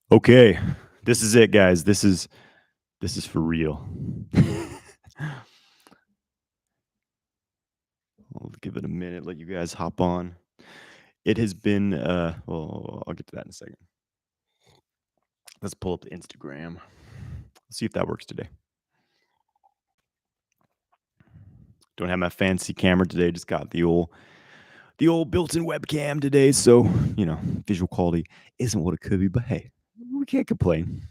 Okay, this is it, guys. This is for real. I'll give it a minute, let you guys hop on. It has been well, I'll get to that in a second. Let's pull up the Instagram. Let's see if that works today. Don't have my fancy camera today, just got the old built-in webcam today, so visual quality isn't what it could be, but hey, we can't complain.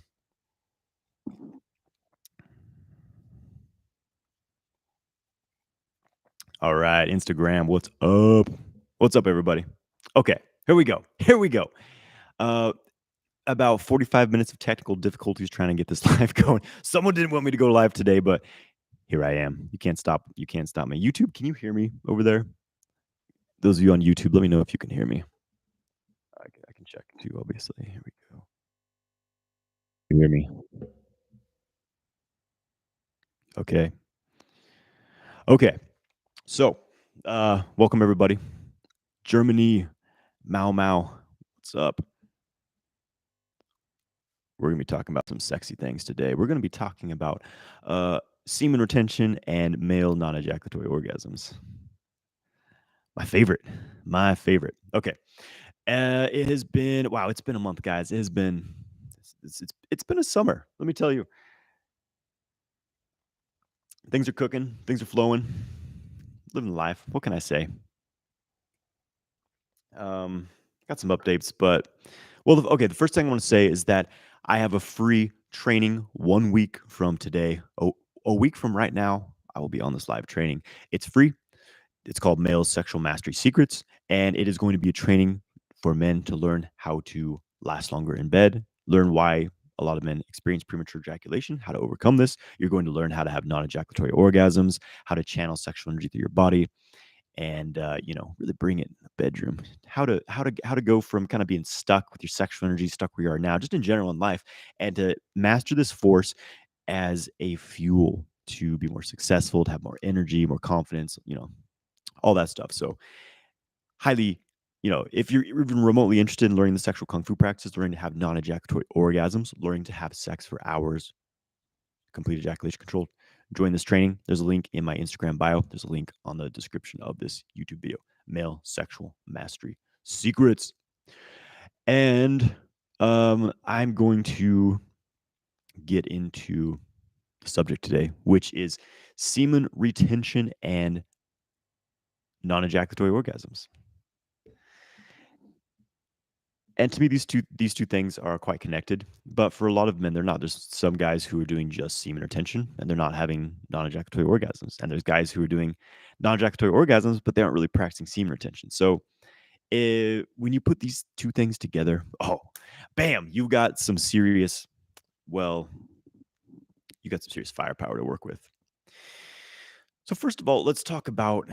All right, Instagram, what's up? What's up, everybody? Okay, here we go. Here we go. Uh, about 45 minutes of technical difficulties trying to get this live going. Someone didn't want me to go live today, but here I am. You can't stop. You can't stop me. YouTube, can you hear me over there? Those of you on YouTube, let me know if you can hear me. I can check too, obviously. Here we go. Can you hear me? Okay. Okay. So, welcome everybody. Germany, Mau Mau. What's up? We're going to be talking about some sexy things today. We're going to be talking about semen retention and male non-ejaculatory orgasms. My favorite. My favorite. Okay. It has been wow, it's been a month, guys. It has been it's been a summer. Let me tell you. Things are cooking, things are flowing. Living life. What can I say? Um, got some updates, but well, okay, the first thing I want to say is that I have a free training 1 week from today. Oh, a week from right now, I will be on this live training. It's free. It's called Male Sexual Mastery Secrets, and it is going to be a training for men to learn how to last longer in bed, learn why a lot of men experience premature ejaculation, how to overcome this. You're going to learn how to have non-ejaculatory orgasms, how to channel sexual energy through your body, and really bring it in the bedroom. How to go from kind of being stuck with your sexual energy, stuck where you are now, just in general in life, and to master this force as a fuel to be more successful, to have more energy, more confidence, all that stuff. So highly, if you're even remotely interested in learning the sexual kung fu practices, learning to have non-ejaculatory orgasms, learning to have sex for hours, complete ejaculation control, join this training. There's a link in my Instagram bio. There's a link on the description of this YouTube video. Male Sexual Mastery Secrets. And I'm going to get into the subject today, which is semen retention and non-ejaculatory orgasms. And to me, these two things are quite connected. But for a lot of men, they're not. There's some guys who are doing just semen retention and they're not having non-ejaculatory orgasms. And there's guys who are doing non-ejaculatory orgasms, but they aren't really practicing semen retention. So when you put these two things together, oh, bam, you got some serious, well, you got some serious firepower to work with. So first of all, let's talk about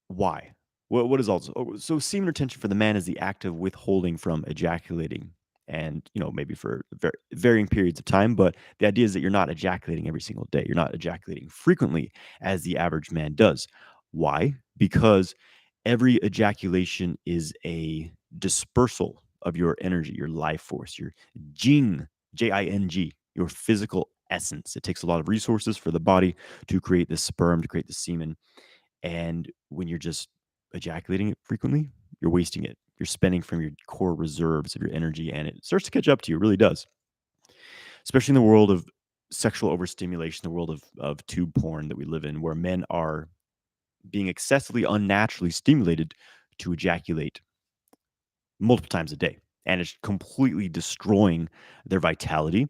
why. What is also so semen retention for the man is the act of withholding from ejaculating, and maybe for varying periods of time. But the idea is that you're not ejaculating every single day. You're not ejaculating frequently as the average man does. Why? Because every ejaculation is a dispersal of your energy, your life force, your jing, Jing, your physical essence. It takes a lot of resources for the body to create the sperm, to create the semen, and when you're just ejaculating it frequently, you're wasting it. You're spending from your core reserves of your energy, and it starts to catch up to you. It really does. Especially in the world of sexual overstimulation, the world of tube porn that we live in, where men are being excessively unnaturally stimulated to ejaculate multiple times a day. And it's completely destroying their vitality.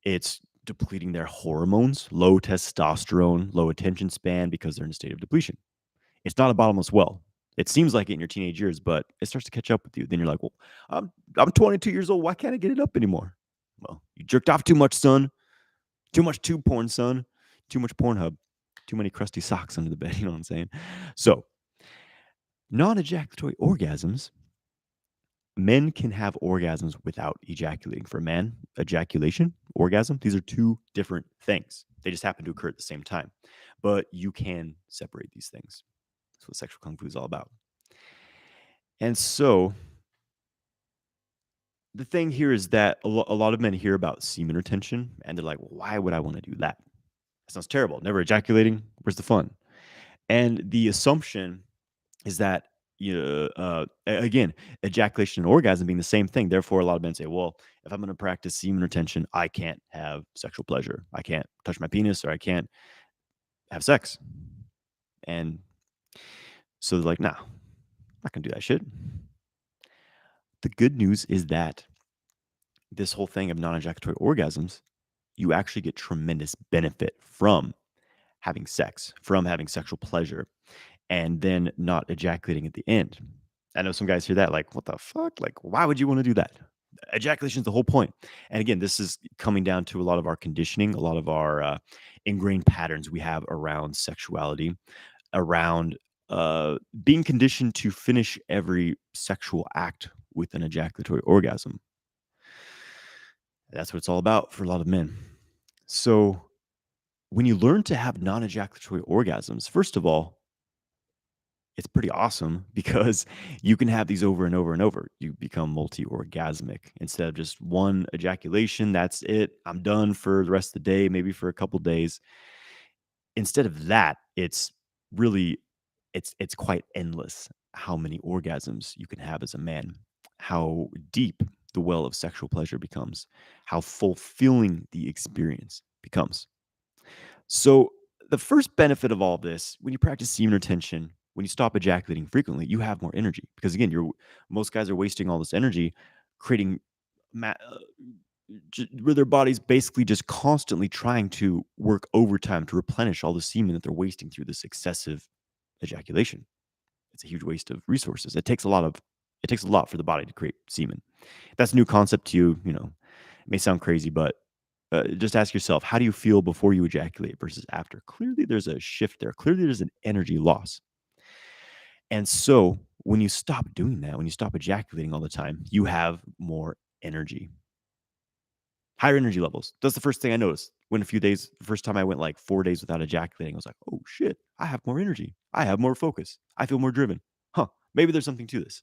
It's depleting their hormones, low testosterone, low attention span, because they're in a state of depletion. It's not a bottomless well. It seems like it in your teenage years, but it starts to catch up with you. Then you're like, well, I'm 22 years old. Why can't I get it up anymore? Well, you jerked off too much, son. Too much tube porn, son. Too much Pornhub. Too many crusty socks under the bed. You know what I'm saying? So, non-ejaculatory orgasms. Men can have orgasms without ejaculating. For a man, ejaculation, orgasm, these are two different things. They just happen to occur at the same time. But you can separate these things. That's what sexual kung fu is all about. And so The thing here is that a lot of men hear about semen retention and they're like, why would I want to do that? That sounds terrible. Never ejaculating. Where's the fun? And the assumption is that again, ejaculation and orgasm being the same thing. Therefore, a lot of men say, well, if I'm going to practice semen retention, I can't have sexual pleasure. I can't touch my penis or I can't have sex. And so they're like, nah, I'm not going to do that shit. The good news is that this whole thing of non ejaculatory orgasms, you actually get tremendous benefit from having sex, from having sexual pleasure, and then not ejaculating at the end. I know some guys hear that like, what the fuck? Like, why would you want to do that? Ejaculation is the whole point. And again, this is coming down to a lot of our conditioning, a lot of our ingrained patterns we have around sexuality, around being conditioned to finish every sexual act with an ejaculatory orgasm. That's what it's all about for a lot of men. So, when you learn to have non ejaculatory orgasms, first of all, it's pretty awesome because you can have these over and over and over. You become multi-orgasmic instead of just one ejaculation. That's it. I'm done for the rest of the day, maybe for a couple days. Instead of that, it's really it's quite endless how many orgasms you can have as a man, how deep the well of sexual pleasure becomes, how fulfilling the experience becomes. So, the first benefit of all this, when you practice semen retention, when you stop ejaculating frequently, you have more energy because again, you're most guys are wasting all this energy creating where their body's basically just constantly trying to work overtime to replenish all the semen that they're wasting through this excessive ejaculation. It's a huge waste of resources. It takes a lot for the body to create semen. That's a new concept to you. It may sound crazy, but just ask yourself, how do you feel before you ejaculate versus after? Clearly, there's a shift there. Clearly, there's an energy loss. And so, when you stop doing that, when you stop ejaculating all the time, you have more energy, higher energy levels. That's the first thing I noticed. When a few days, the first time I went like 4 days without ejaculating, I was like, oh shit, I have more energy. I have more focus. I feel more driven. Huh, maybe there's something to this.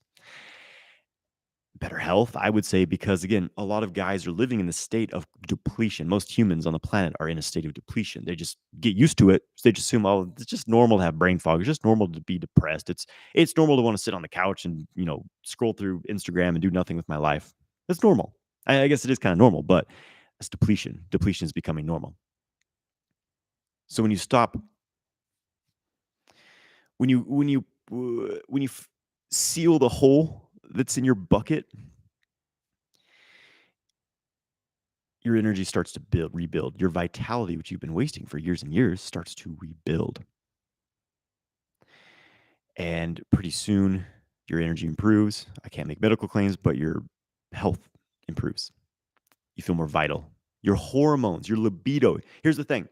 Better health, I would say, because again, a lot of guys are living in the state of depletion. Most humans on the planet are in a state of depletion. They just get used to it. So they just assume, oh, it's just normal to have brain fog. It's just normal to be depressed. It's normal to want to sit on the couch and scroll through Instagram and do nothing with my life. That's normal. I guess it is kind of normal, but it's depletion. Depletion is becoming normal. So when you stop, when you seal the hole that's in your bucket, your energy starts to rebuild. Your vitality, which you've been wasting for years and years, starts to rebuild. And pretty soon, your energy improves. I can't make medical claims, but your health improves. You feel more vital. Your hormones, your libido. Here's the thing.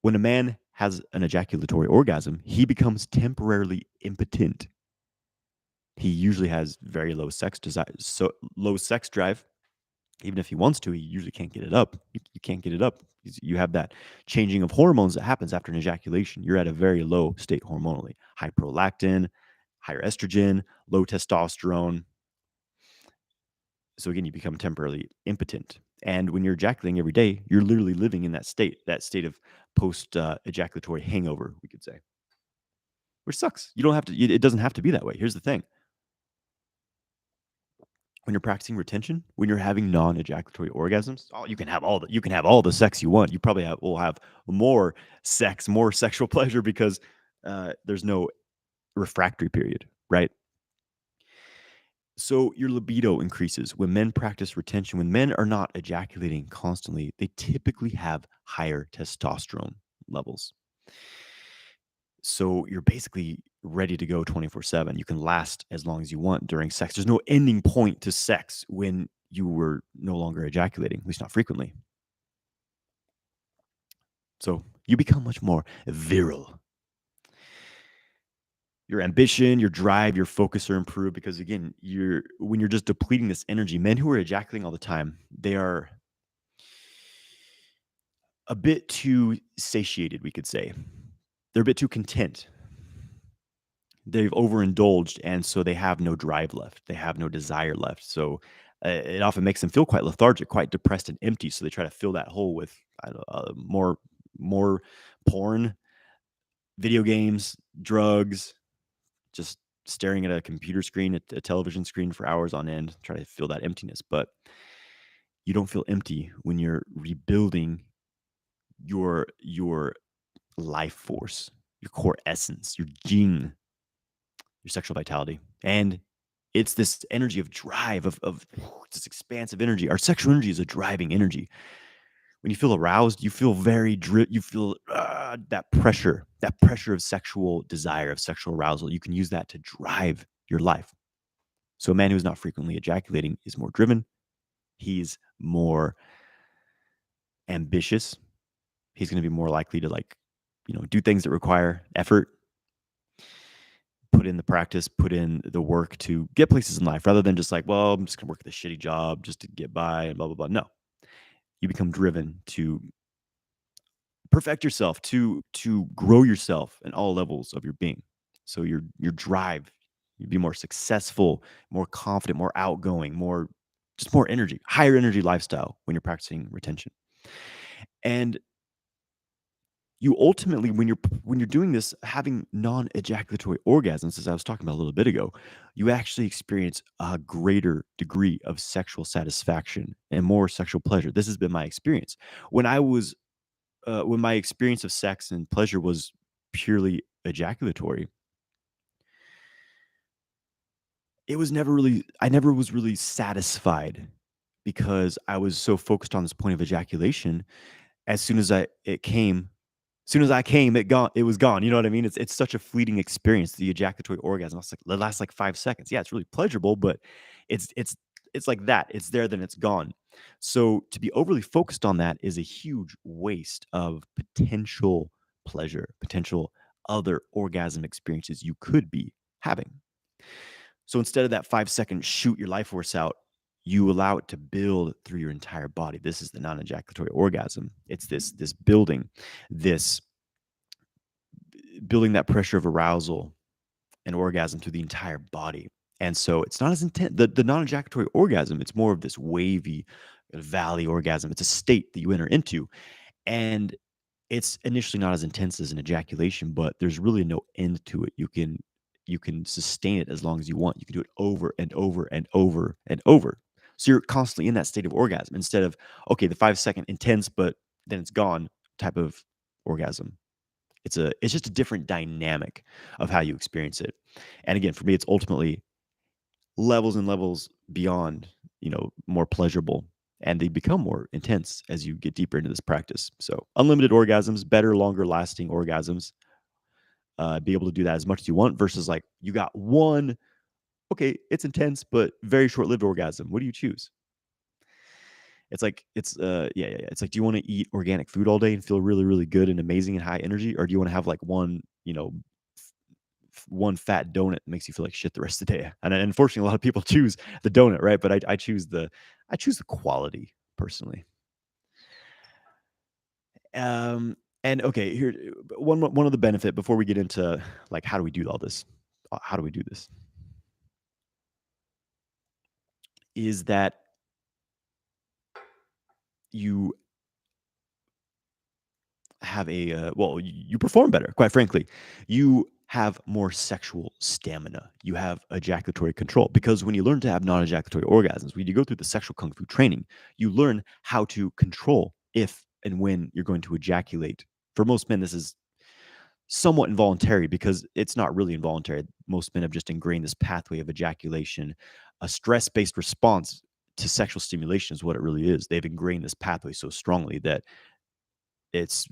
When a man has an ejaculatory orgasm, he becomes temporarily impotent. He usually has very low sex desire, so low sex drive. Even if he wants to, he usually can't get it up. You can't get it up. You have that changing of hormones that happens after an ejaculation. You're at a very low state hormonally. High prolactin, higher estrogen, low testosterone. So again, you become temporarily impotent. And when you're ejaculating every day, you're literally living in that state of post ejaculatory hangover, we could say, which sucks. You don't have to. It doesn't have to be that way. Here's the thing: when you're practicing retention, when you're having non-ejaculatory orgasms, you can have all the sex you want. You probably will have more sex, more sexual pleasure because there's no refractory period, right? So your libido increases when men practice retention. When men are not ejaculating constantly, they typically have higher testosterone levels. So you're basically ready to go 24/7. You can last as long as you want during sex. There's no ending point to sex when you were no longer ejaculating, at least not frequently. So you become much more virile. Your ambition, your drive, your focus are improved because again, when you're just depleting this energy, men who are ejaculating all the time, they are a bit too satiated, we could say. They're a bit too content. They've overindulged, and so they have no drive left. They have no desire left. So It often makes them feel quite lethargic, quite depressed and empty. So they try to fill that hole with I don't know, more porn, video games, drugs, just staring at a computer screen, at a television screen for hours on end, try to fill that emptiness. But you don't feel empty when you're rebuilding your life force, your core essence, your gene, your sexual vitality. And it's this energy of drive, of this expansive energy. Our sexual energy is a driving energy. When you feel aroused, you feel you feel that pressure of sexual desire, of sexual arousal. You can use that to drive your life. So a man who's not frequently ejaculating is more driven. He's more ambitious. He's going to be more likely to do things that require effort, put in the practice, put in the work to get places in life rather than just like, well, I'm just going to work at a shitty job just to get by and blah, blah, blah. No, you become driven to perfect yourself, to grow yourself in all levels of your being. So your drive, you'd be more successful, more confident, more outgoing, more energy, higher energy lifestyle when you're practicing retention. And you ultimately, when you're doing this, having non-ejaculatory orgasms, as I was talking about a little bit ago, you actually experience a greater degree of sexual satisfaction and more sexual pleasure. This has been my experience. When my experience of sex and pleasure was purely ejaculatory, I never was really satisfied because I was so focused on this point of ejaculation. As soon as I came, it was gone. You know what I mean? It's such a fleeting experience, the ejaculatory orgasm. It's like it lasts like 5 seconds. Yeah, it's really pleasurable, but it's it's it's like that. It's there, then it's gone. So to be overly focused on that is a huge waste of potential pleasure, potential other orgasm experiences you could be having. So instead of that 5 second shoot your life force out, you allow it to build through your entire body. This is the non-ejaculatory orgasm. It's this this building that pressure of arousal and orgasm through the entire body. And so it's not as intense. The non-ejaculatory orgasm, it's more of this wavy valley orgasm. It's a state that you enter into. And it's initially not as intense as an ejaculation, but there's really no end to it. You can sustain it as long as you want. You can do it over and over and over and over. So you're constantly in that state of orgasm instead of, okay, the 5 second intense, but then it's gone type of orgasm. It's just a different dynamic of how you experience it. And again, for me, it's ultimately levels and levels beyond, more pleasurable, and they become more intense as you get deeper into this practice. So unlimited orgasms, better, longer lasting orgasms, be able to do that as much as you want versus like you got one, okay, it's intense, but very short lived orgasm. What do you choose? Yeah. It's like, do you want to eat organic food all day and feel really, really good and amazing and high energy? Or do you want to have like one fat donut that makes you feel like shit the rest of the day? And unfortunately, a lot of people choose the donut, right? But I choose the quality personally. Um, and okay, here one of the benefit before we get into like how do we do all this? How do we do this? Is that you have you perform better, quite frankly. You have more sexual stamina. You have ejaculatory control because when you learn to have non-ejaculatory orgasms, when you go through the sexual kung fu training, you learn how to control if and when you're going to ejaculate. For most men, this is somewhat involuntary because it's not really involuntary. Most men have just ingrained this pathway of ejaculation. A stress-based response to sexual stimulation is what it really is. They've ingrained this pathway so strongly that it's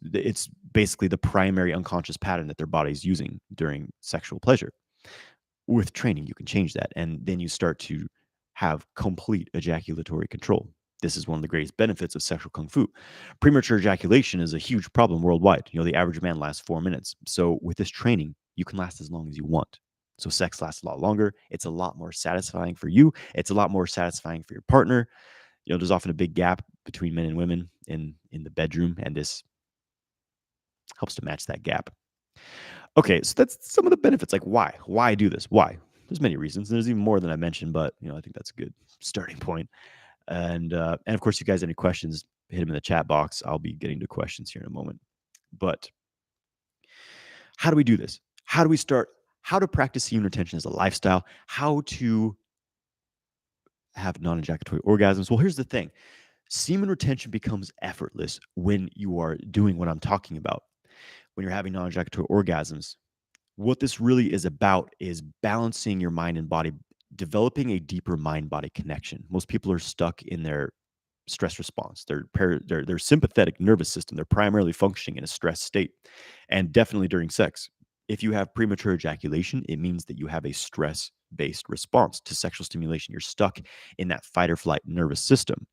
basically the primary unconscious pattern that their body's using during sexual pleasure. With training, you can change that, and then you start to have complete ejaculatory control. This is one of the greatest benefits of sexual kung fu. Premature ejaculation is a huge problem worldwide. The average man lasts 4 minutes. So with this training, you can last as long as you want. So sex lasts a lot longer. It's a lot more satisfying for you. It's a lot more satisfying for your partner. There's often a big gap between men and women in the bedroom, and this helps to match that gap. Okay, so that's some of the benefits. Like why? Why do this? Why? There's many reasons. There's even more than I mentioned, but I think that's a good starting point. And of course, you guys have any questions, hit them in the chat box. I'll be getting to questions here in a moment. But how do we do this? How do we start? How to practice semen retention as a lifestyle? How to have non-ejaculatory orgasms? Well, here's the thing. Semen retention becomes effortless when you are doing what I'm talking about. When you're having non-ejaculatory orgasms, what this really is about is balancing your mind and body, developing a deeper mind-body connection. Most people are stuck in their stress response, their sympathetic nervous system. They're primarily functioning in a stress state, and definitely during sex. If you have premature ejaculation, it means that you have a stress-based response to sexual stimulation. You're stuck in that fight or flight nervous system,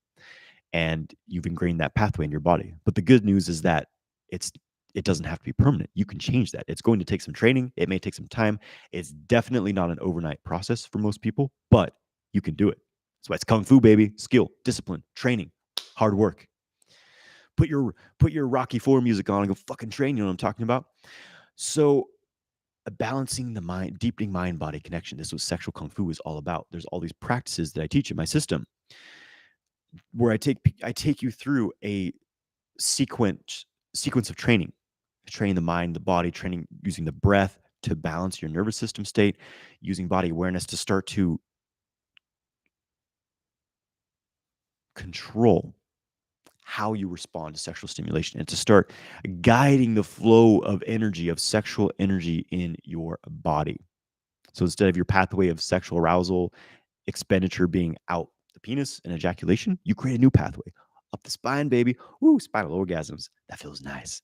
and you've ingrained that pathway in your body. But the good news is that it's it doesn't have to be permanent. You can change that. It's going to take some training. It may take some time. It's definitely not an overnight process for most people, but you can do it. That's why it's kung fu, baby. Skill, discipline, training, hard work. Put your Rocky Four music on and go fucking train. You know what I'm talking about? So balancing the mind, deepening mind body connection. This is what sexual kung fu is all about. There's all these practices that I teach in my system where I take you through a sequence of training the mind, the body, training using the breath to balance your nervous system state, using body awareness to start to control how you respond to sexual stimulation and to start guiding the flow of energy, of sexual energy in your body. So instead of your pathway of sexual arousal expenditure being out the penis and ejaculation, you create a new pathway up the spine, baby. Woo, spinal orgasms. That feels nice.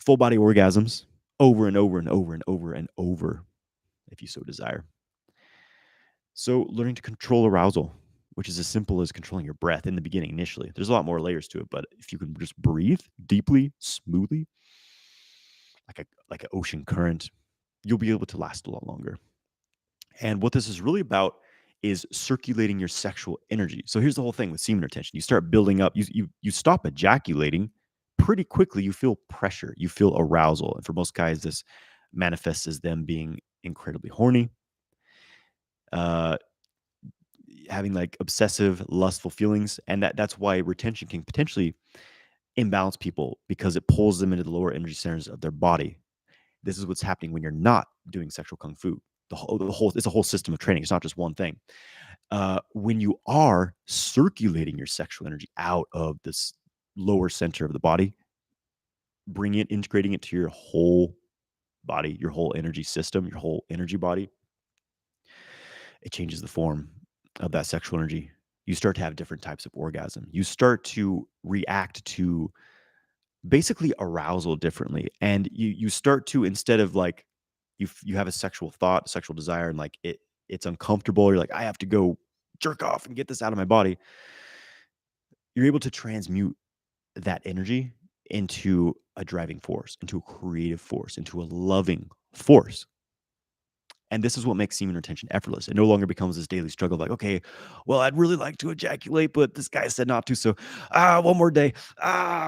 Full body orgasms over and over and over and over and over, if you so desire. So learning to control arousal, which is as simple as controlling your breath in the beginning initially. There's a lot more layers to it, but if you can just breathe deeply, smoothly, like an ocean current, you'll be able to last a lot longer. And what this is really about is circulating your sexual energy. So here's the whole thing with semen retention. You start building up, you stop ejaculating pretty quickly. You feel pressure, you feel arousal. And for most guys, this manifests as them being incredibly horny, uh, having like obsessive, lustful feelings. And that's why retention can potentially imbalance people because it pulls them into the lower energy centers of their body. This is what's happening when you're not doing sexual kung fu. It's a whole system of training. It's not just one thing. When you are circulating your sexual energy out of this lower center of the body, integrating it to your whole body, your whole energy system, your whole energy body, it changes the form of that sexual energy. You start to have different types of orgasm. You start to react to basically arousal differently. And you start to, instead of like you have a sexual thought, sexual desire, and like it's uncomfortable. You're like, I have to go jerk off and get this out of my body. You're able to transmute that energy into a driving force, into a creative force, into a loving force. And this is what makes semen retention effortless. It no longer becomes this daily struggle of like, okay, well, I'd really like to ejaculate, but this guy said not to. So, one more day.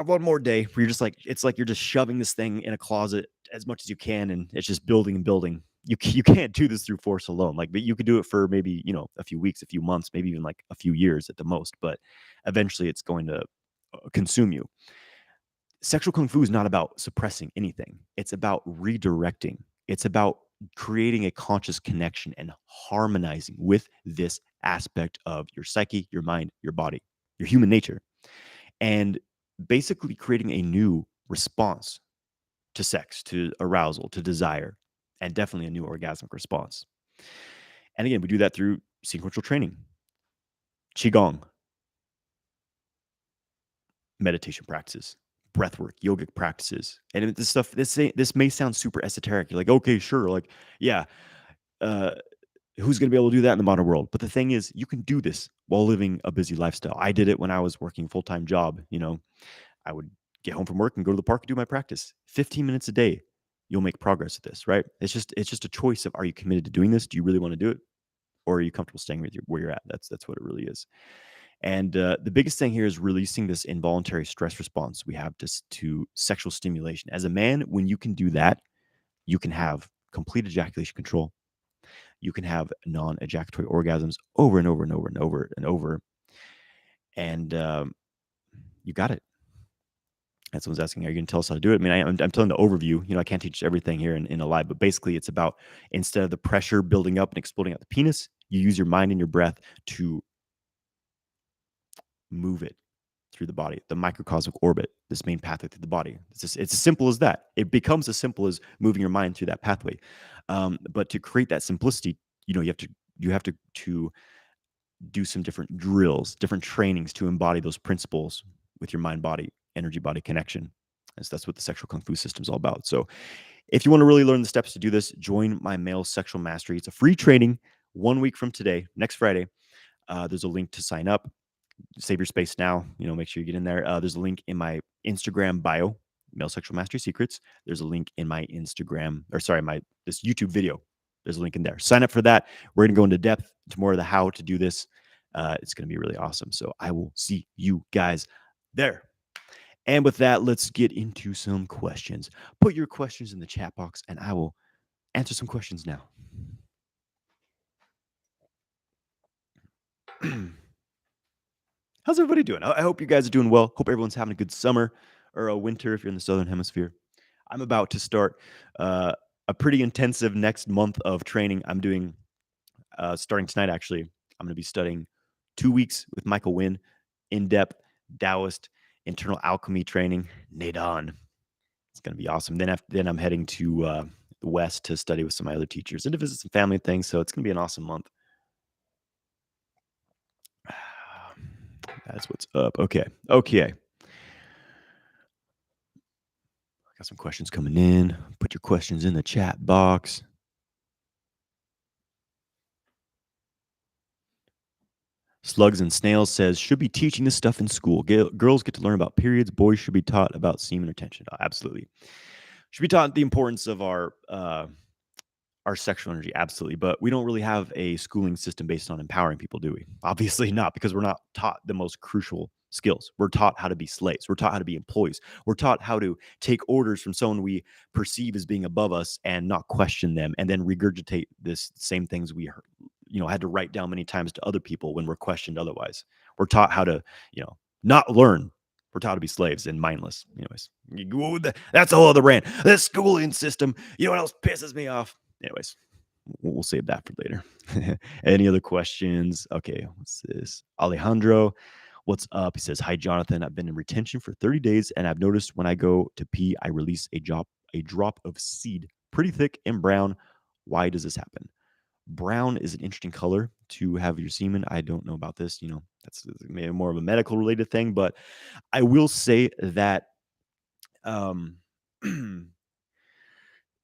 One more day. Where you're just like, it's like you're just shoving this thing in a closet as much as you can, and it's just building and building. You can't do this through force alone. Like, but you could do it for maybe, a few weeks, a few months, maybe even like a few years at the most. But eventually it's going to consume you. Sexual kung fu is not about suppressing anything. It's about redirecting. It's about creating a conscious connection and harmonizing with this aspect of your psyche, your mind, your body, your human nature, and basically creating a new response to sex, to arousal, to desire, and definitely a new orgasmic response. And again, we do that through sequential training, qigong, meditation practices, breath work, yogic practices. And this stuff, this may sound super esoteric. You're like, okay, sure. Like, yeah, who's going to be able to do that in the modern world? But the thing is, you can do this while living a busy lifestyle. I did it when I was working full-time job. I would get home from work and go to the park and do my practice. 15 minutes a day. You'll make progress with this, right? It's just a choice of, are you committed to doing this? Do you really want to do it? Or are you comfortable staying with where you're at? That's what it really is. And the biggest thing here is releasing this involuntary stress response we have to sexual stimulation. As a man, when you can do that, you can have complete ejaculation control. you can have non-ejaculatory orgasms over and over and over and over and over. And you got it. And someone's asking, are you going to tell us how to do it? I mean, I'm telling the overview. I can't teach everything here in a live, but basically it's about, instead of the pressure building up and exploding out the penis, you use your mind and your breath to move it through the body, the microcosmic orbit, this main pathway through the body. It's as simple as that. It becomes as simple as moving your mind through that pathway. But to create that simplicity, you have to do some different drills, different trainings to embody those principles with your mind body energy body connection. And so that's what the sexual kung fu system is all about. So if you want to really learn the steps to do this, join my male sexual mastery. It's a free training 1 week from today, next Friday. There's a link to sign up. Save your space now. Make sure you get in there. There's a link in my Instagram bio, Male Sexual Mastery Secrets. There's a link in my Instagram, or sorry, this YouTube video. There's a link in there. Sign up for that. We're going to go into depth to more of the how to do this. It's going to be really awesome. So I will see you guys there. And with that, let's get into some questions. Put your questions in the chat box, and I will answer some questions now. How's everybody doing? I hope you guys are doing well. Hope everyone's having a good summer or a winter if you're in the Southern Hemisphere. I'm about to start a pretty intensive next month of training. I'm doing, starting tonight, actually. I'm going to be studying 2 weeks with Michael Wynn, in-depth Taoist internal alchemy training, Nadon. It's going to be awesome. Then I'm heading to the West to study with some of my other teachers and to visit some family things. So it's going to be an awesome month. That's what's up. Okay. Got some questions coming in. Put your questions in the chat box. Slugs and Snails says, should be teaching this stuff in school. Girls get to learn about periods. Boys should be taught about semen retention. Absolutely. Should be taught the importance of our sexual energy. Absolutely. But we don't really have a schooling system based on empowering people, do we? Obviously not, because we're not taught the most crucial skills. We're taught how to be slaves. We're taught how to be employees. We're taught how to take orders from someone we perceive as being above us and not question them, and then regurgitate this same things we heard, had to write down many times to other people when we're questioned otherwise. We're taught how to, not learn. We're taught to be slaves and mindless. Anyways, that's a whole other rant. This schooling system, what else pisses me off? Anyways, we'll save that for later. Any other questions? Okay, what's this? Alejandro, what's up? He says, hi, Johnathan. I've been in retention for 30 days, and I've noticed when I go to pee, I release a drop of seed, pretty thick and brown. Why does this happen? Brown is an interesting color to have your semen. I don't know about this. That's maybe more of a medical related thing, but I will say that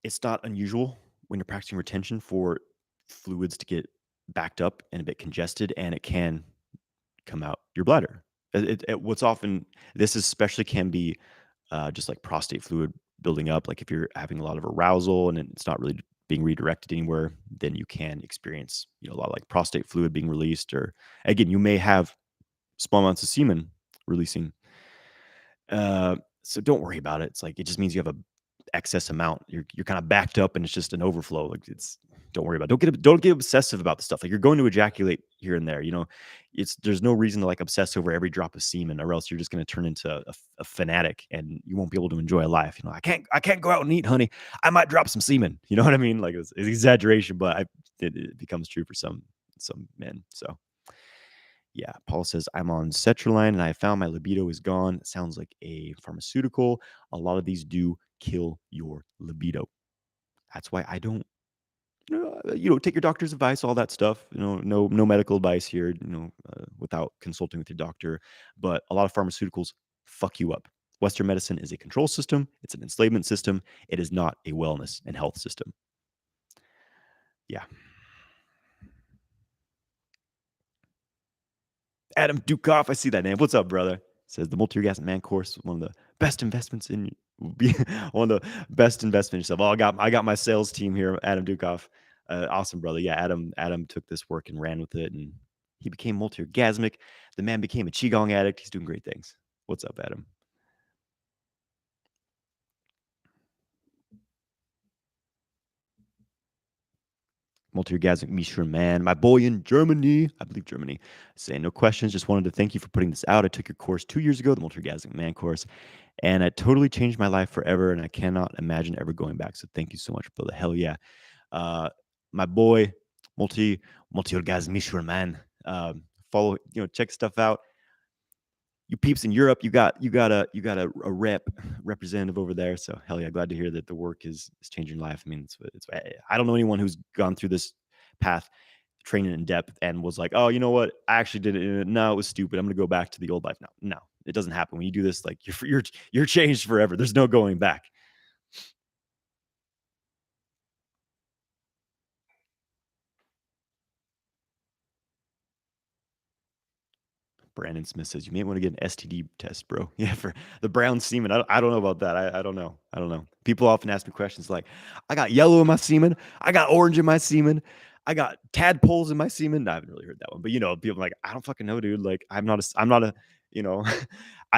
it's not unusual when you're practicing retention for fluids to get backed up and a bit congested, and it can come out your bladder. What's often, this especially can be just like prostate fluid building up. Like if you're having a lot of arousal and it's not really being redirected anywhere, then you can experience a lot of like prostate fluid being released, or again, you may have small amounts of semen releasing. So don't worry about it. It's like, it just means you have a excess amount. You're kind of backed up and it's just an overflow. Like, don't worry about it. Don't get obsessive about the stuff. Like, you're going to ejaculate here and there. There's no reason to like obsess over every drop of semen, or else you're just going to turn into a fanatic and you won't be able to enjoy life. I can't go out and eat, honey. I might drop some semen. You know what I mean? Like, it's exaggeration, but it becomes true for some men. So yeah, Paul says, I'm on Cetraline and I found my libido is gone. It sounds like a pharmaceutical. A lot of these do kill your libido. That's why I don't, take your doctor's advice, all that stuff. No medical advice here, without consulting with your doctor. But a lot of pharmaceuticals fuck you up. Western medicine is a control system. It's an enslavement system. It is not a wellness and health system. Yeah. Adam Dukoff, I see that name. What's up, brother? Says the multi-orgasmic man course, one of the best investments in one of the best investments yourself. Oh, I got my sales team here, Adam Dukoff. Awesome, brother. Yeah, Adam took this work and ran with it, and he became multi-orgasmic. The man became a qigong addict. He's doing great things. What's up, Adam? Multi-orgasmic Mishra man, my boy in Germany, I believe Germany, saying no questions. Just wanted to thank you for putting this out. I took your course 2 years ago, the multi-orgasmic man course, and it totally changed my life forever. And I cannot imagine ever going back. So thank you so much, brother. Hell yeah, uh, my boy, multi-orgasmic Mishra man. Follow, check stuff out. You peeps in Europe, you got a representative over there. So hell yeah, glad to hear that the work is changing life. I mean, it's I don't know anyone who's gone through this path, training in depth, and was like, oh, you know what, I actually did it. No, it was stupid. I'm gonna go back to the old life. No, no, it doesn't happen when you do this. Like you're changed forever. There's no going back. Brandon Smith says you may want to get an STD test, bro. Yeah, for the brown semen. I don't know about that. I don't know. I don't know. People often ask me questions like, I got yellow in my semen. I got orange in my semen. I got tadpoles in my semen. No, I haven't really heard that one, but people are like, I don't fucking know, dude. Like, I'm not a, you know,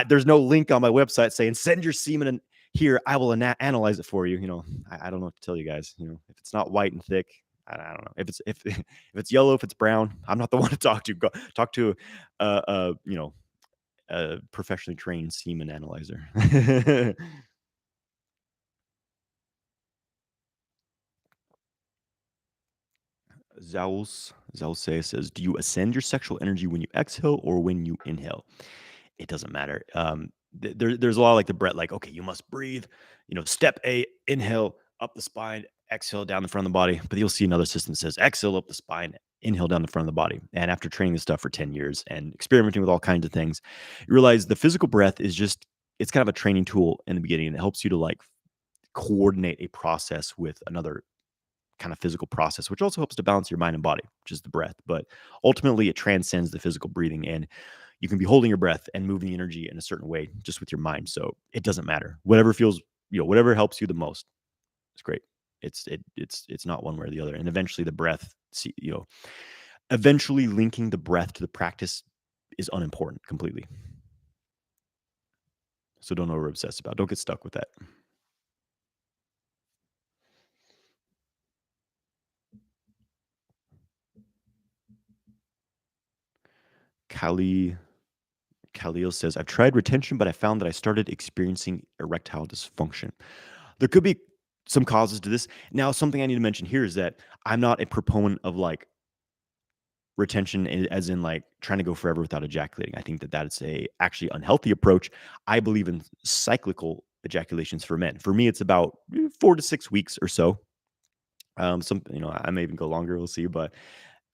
there's no link on my website saying send your semen and here I will analyze it for you. I don't know what to tell you guys. If it's not white and thick, I don't know if it's yellow, if it's brown. I'm not the one to talk to. Go talk to a professionally trained semen analyzer. Zaus says, "Do you ascend your sexual energy when you exhale or when you inhale?" It doesn't matter. There's a lot of like the breath, like, okay, you must breathe. Step A, inhale up the spine, exhale down the front of the body. But you'll see another system that says exhale up the spine, inhale down the front of the body. And after training this stuff for 10 years and experimenting with all kinds of things, you realize the physical breath is just, it's kind of a training tool in the beginning. And it helps you to like coordinate a process with another kind of physical process, which also helps to balance your mind and body, which is the breath. But ultimately, it transcends the physical breathing, and you can be holding your breath and moving the energy in a certain way just with your mind. So it doesn't matter. Whatever feels, whatever helps you the most, it's great. It's not one way or the other. And eventually, the breath, eventually linking the breath to the practice is unimportant completely. So don't over obsess about. Don't get stuck with that. Kali Khalil says, I've tried retention, but I found that I started experiencing erectile dysfunction. There could be some causes to this. Now, something I need to mention here is that I'm not a proponent of like retention as in like trying to go forever without ejaculating. I think that that's a actually unhealthy approach. I believe in cyclical ejaculations for men. For me, it's about 4 to 6 weeks or so. I may even go longer. We'll see, but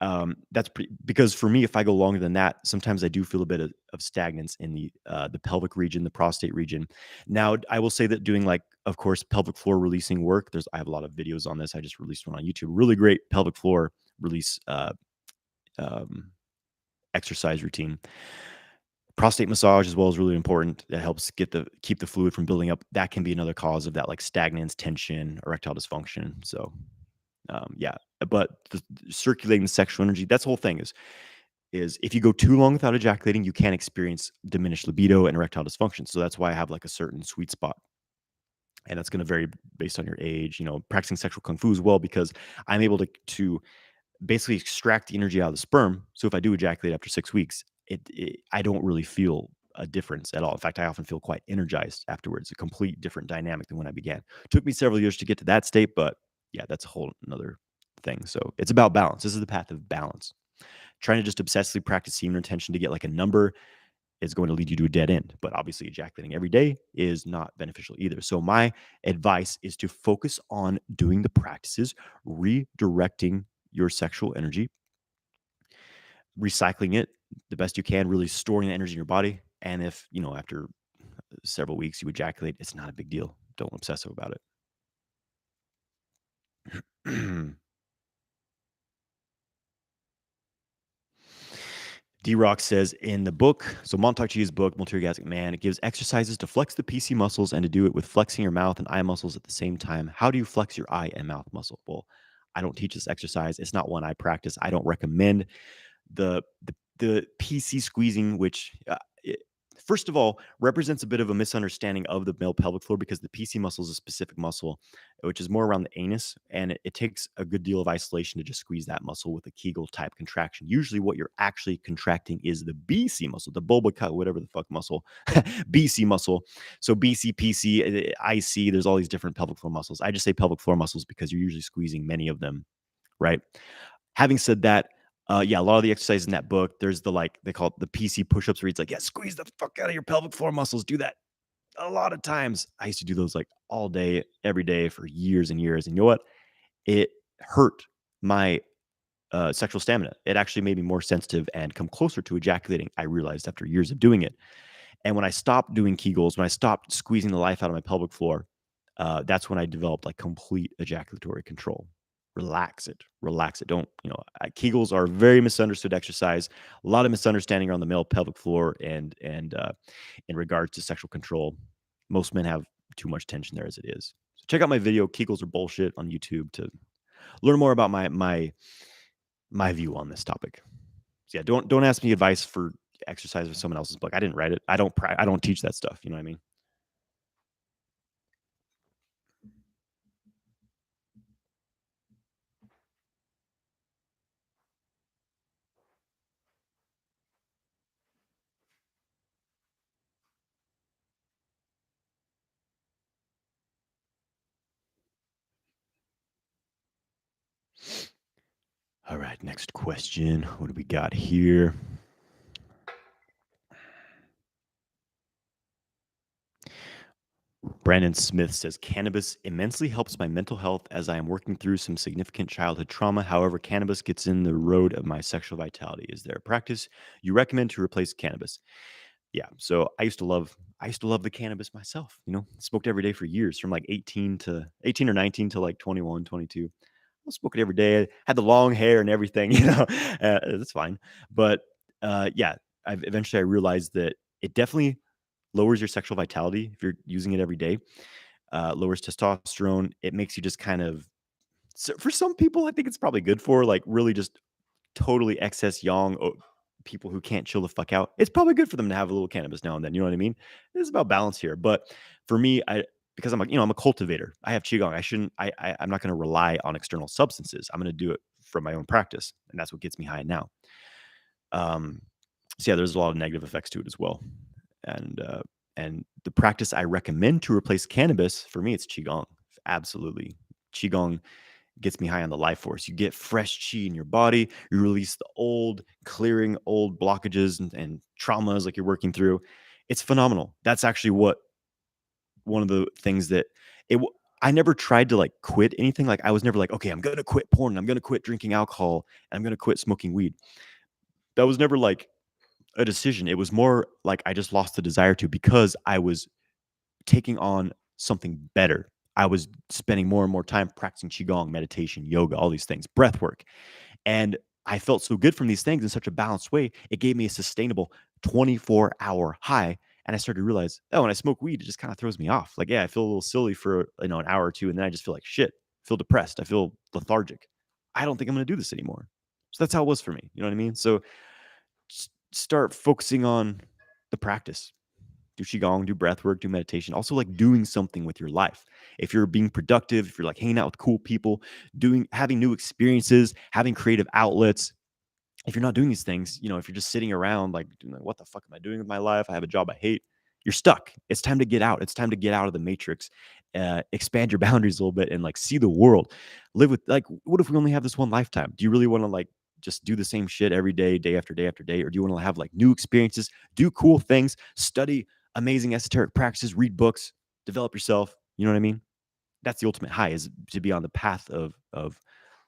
that's pretty, because for me, if I go longer than that, sometimes I do feel a bit of stagnance in the pelvic region, the prostate region. Now, I will say that doing like, of course, pelvic floor releasing work. I have a lot of videos on this. I just released one on YouTube. Really great pelvic floor release um, exercise routine. Prostate massage as well is really important. That helps keep the fluid from building up. That can be another cause of that, like stagnance, tension, erectile dysfunction. So yeah, but circulating the sexual energy, that's the whole thing is if you go too long without ejaculating, you can experience diminished libido and erectile dysfunction. So that's why I have like a certain sweet spot. And that's going to vary based on your age, practicing sexual kung fu as well, because I'm able to basically extract the energy out of the sperm. So if I do ejaculate after 6 weeks, I don't really feel a difference at all. In fact, I often feel quite energized afterwards, a complete different dynamic than when I began. Took me several years to get to that state, but yeah, that's a whole another thing. So it's about balance. This is the path of balance. Trying to just obsessively practice semen retention to get like a number is going to lead you to a dead end. But obviously, ejaculating every day is not beneficial either. So my advice is to focus on doing the practices, redirecting your sexual energy, recycling it the best you can, really storing the energy in your body. And if, after several weeks you ejaculate, it's not a big deal. Don't obsessive about it. D Rock says in the book, so Montauk Chi's book, Multi-Orgasmic Man, it gives exercises to flex the PC muscles and to do it with flexing your mouth and eye muscles at the same time. How do you flex your eye and mouth muscle? Well, I don't teach this exercise. It's not one I practice. I don't recommend the PC squeezing, which First of all, represents a bit of a misunderstanding of the male pelvic floor because the PC muscle is a specific muscle, which is more around the anus, and it takes a good deal of isolation to just squeeze that muscle with a Kegel type contraction. Usually, what you're actually contracting is the BC muscle, the bulbocut, whatever the fuck muscle, BC muscle. So BC, PC, IC. There's all these different pelvic floor muscles. I just say pelvic floor muscles because you're usually squeezing many of them, right? Having said that, yeah, a lot of the exercises in that book, there's the like they call it the PC push-ups where it's like, yeah, squeeze the fuck out of your pelvic floor muscles. Do that a lot of times. I used to do those like all day, every day for years and years. And you know what? It hurt my sexual stamina. It actually made me more sensitive and come closer to ejaculating. I realized after years of doing it. And when I stopped doing Kegels, when I stopped squeezing the life out of my pelvic floor, that's when I developed like complete ejaculatory control. Relax it, relax it. Don't, Kegels are a very misunderstood exercise. A lot of misunderstanding around the male pelvic floor and in regards to sexual control. Most men have too much tension there as it is. So check out my video, Kegels are bullshit, on YouTube to learn more about my view on this topic. So yeah, don't ask me advice for exercise of someone else's book. I didn't write it. I don't teach that stuff. You know what I mean? All right, next question. What do we got here? Brandon Smith says cannabis immensely helps my mental health as I am working through some significant childhood trauma. However, cannabis gets in the road of my sexual vitality. Is there a practice you recommend to replace cannabis? Yeah, so I used to love the cannabis myself, smoked every day for years from like 18 or 19 to like 21, 22. I was smoking every day. I had the long hair and everything, that's fine. But yeah, I realized that it definitely lowers your sexual vitality if you're using it every day. Lowers testosterone. It makes you just kind of, so for some people, I think it's probably good for like really just totally excess young people who can't chill the fuck out. It's probably good for them to have a little cannabis now and then. You know what I mean? It's about balance here. But for me, because I'm a cultivator. I have qigong. I shouldn't. I'm not going to rely on external substances. I'm going to do it from my own practice, and that's what gets me high now. Um, so yeah, there's a lot of negative effects to it as well. And the practice I recommend to replace cannabis for me, it's qigong. Absolutely, qigong gets me high on the life force. You get fresh chi in your body. You release the old, clearing old blockages and traumas like you're working through. It's phenomenal. That's actually one of the things that I never tried to like quit anything. Like I was never like, okay, I'm gonna quit porn. I'm gonna quit drinking alcohol. And I'm gonna quit smoking weed. That was never like a decision. It was more like I just lost the desire to because I was taking on something better. I was spending more and more time practicing qigong, meditation, yoga, all these things, breath work. And I felt so good from these things in such a balanced way. It gave me a sustainable 24-hour high. And I started to realize, oh, when I smoke weed, it just kind of throws me off. Like, yeah, I feel a little silly for an hour or two, and then I just feel like shit. I feel depressed. I feel lethargic. I don't think I'm going to do this anymore. So that's how it was for me. You know what I mean? So start focusing on the practice. Do qigong, do breath work, do meditation. Also, like doing something with your life. If you're being productive, if you're like hanging out with cool people, having new experiences, having creative outlets. If you're not doing these things, if you're just sitting around like, what the fuck am I doing with my life? I have a job I hate. You're stuck. It's time to get out. It's time to get out of the matrix, expand your boundaries a little bit, and like see the world. Live with like, what if we only have this one lifetime? Do you really want to like just do the same shit every day, day after day after day, or do you want to have like new experiences, do cool things, study amazing esoteric practices, read books, develop yourself? You know what I mean? That's the ultimate high, is to be on the path of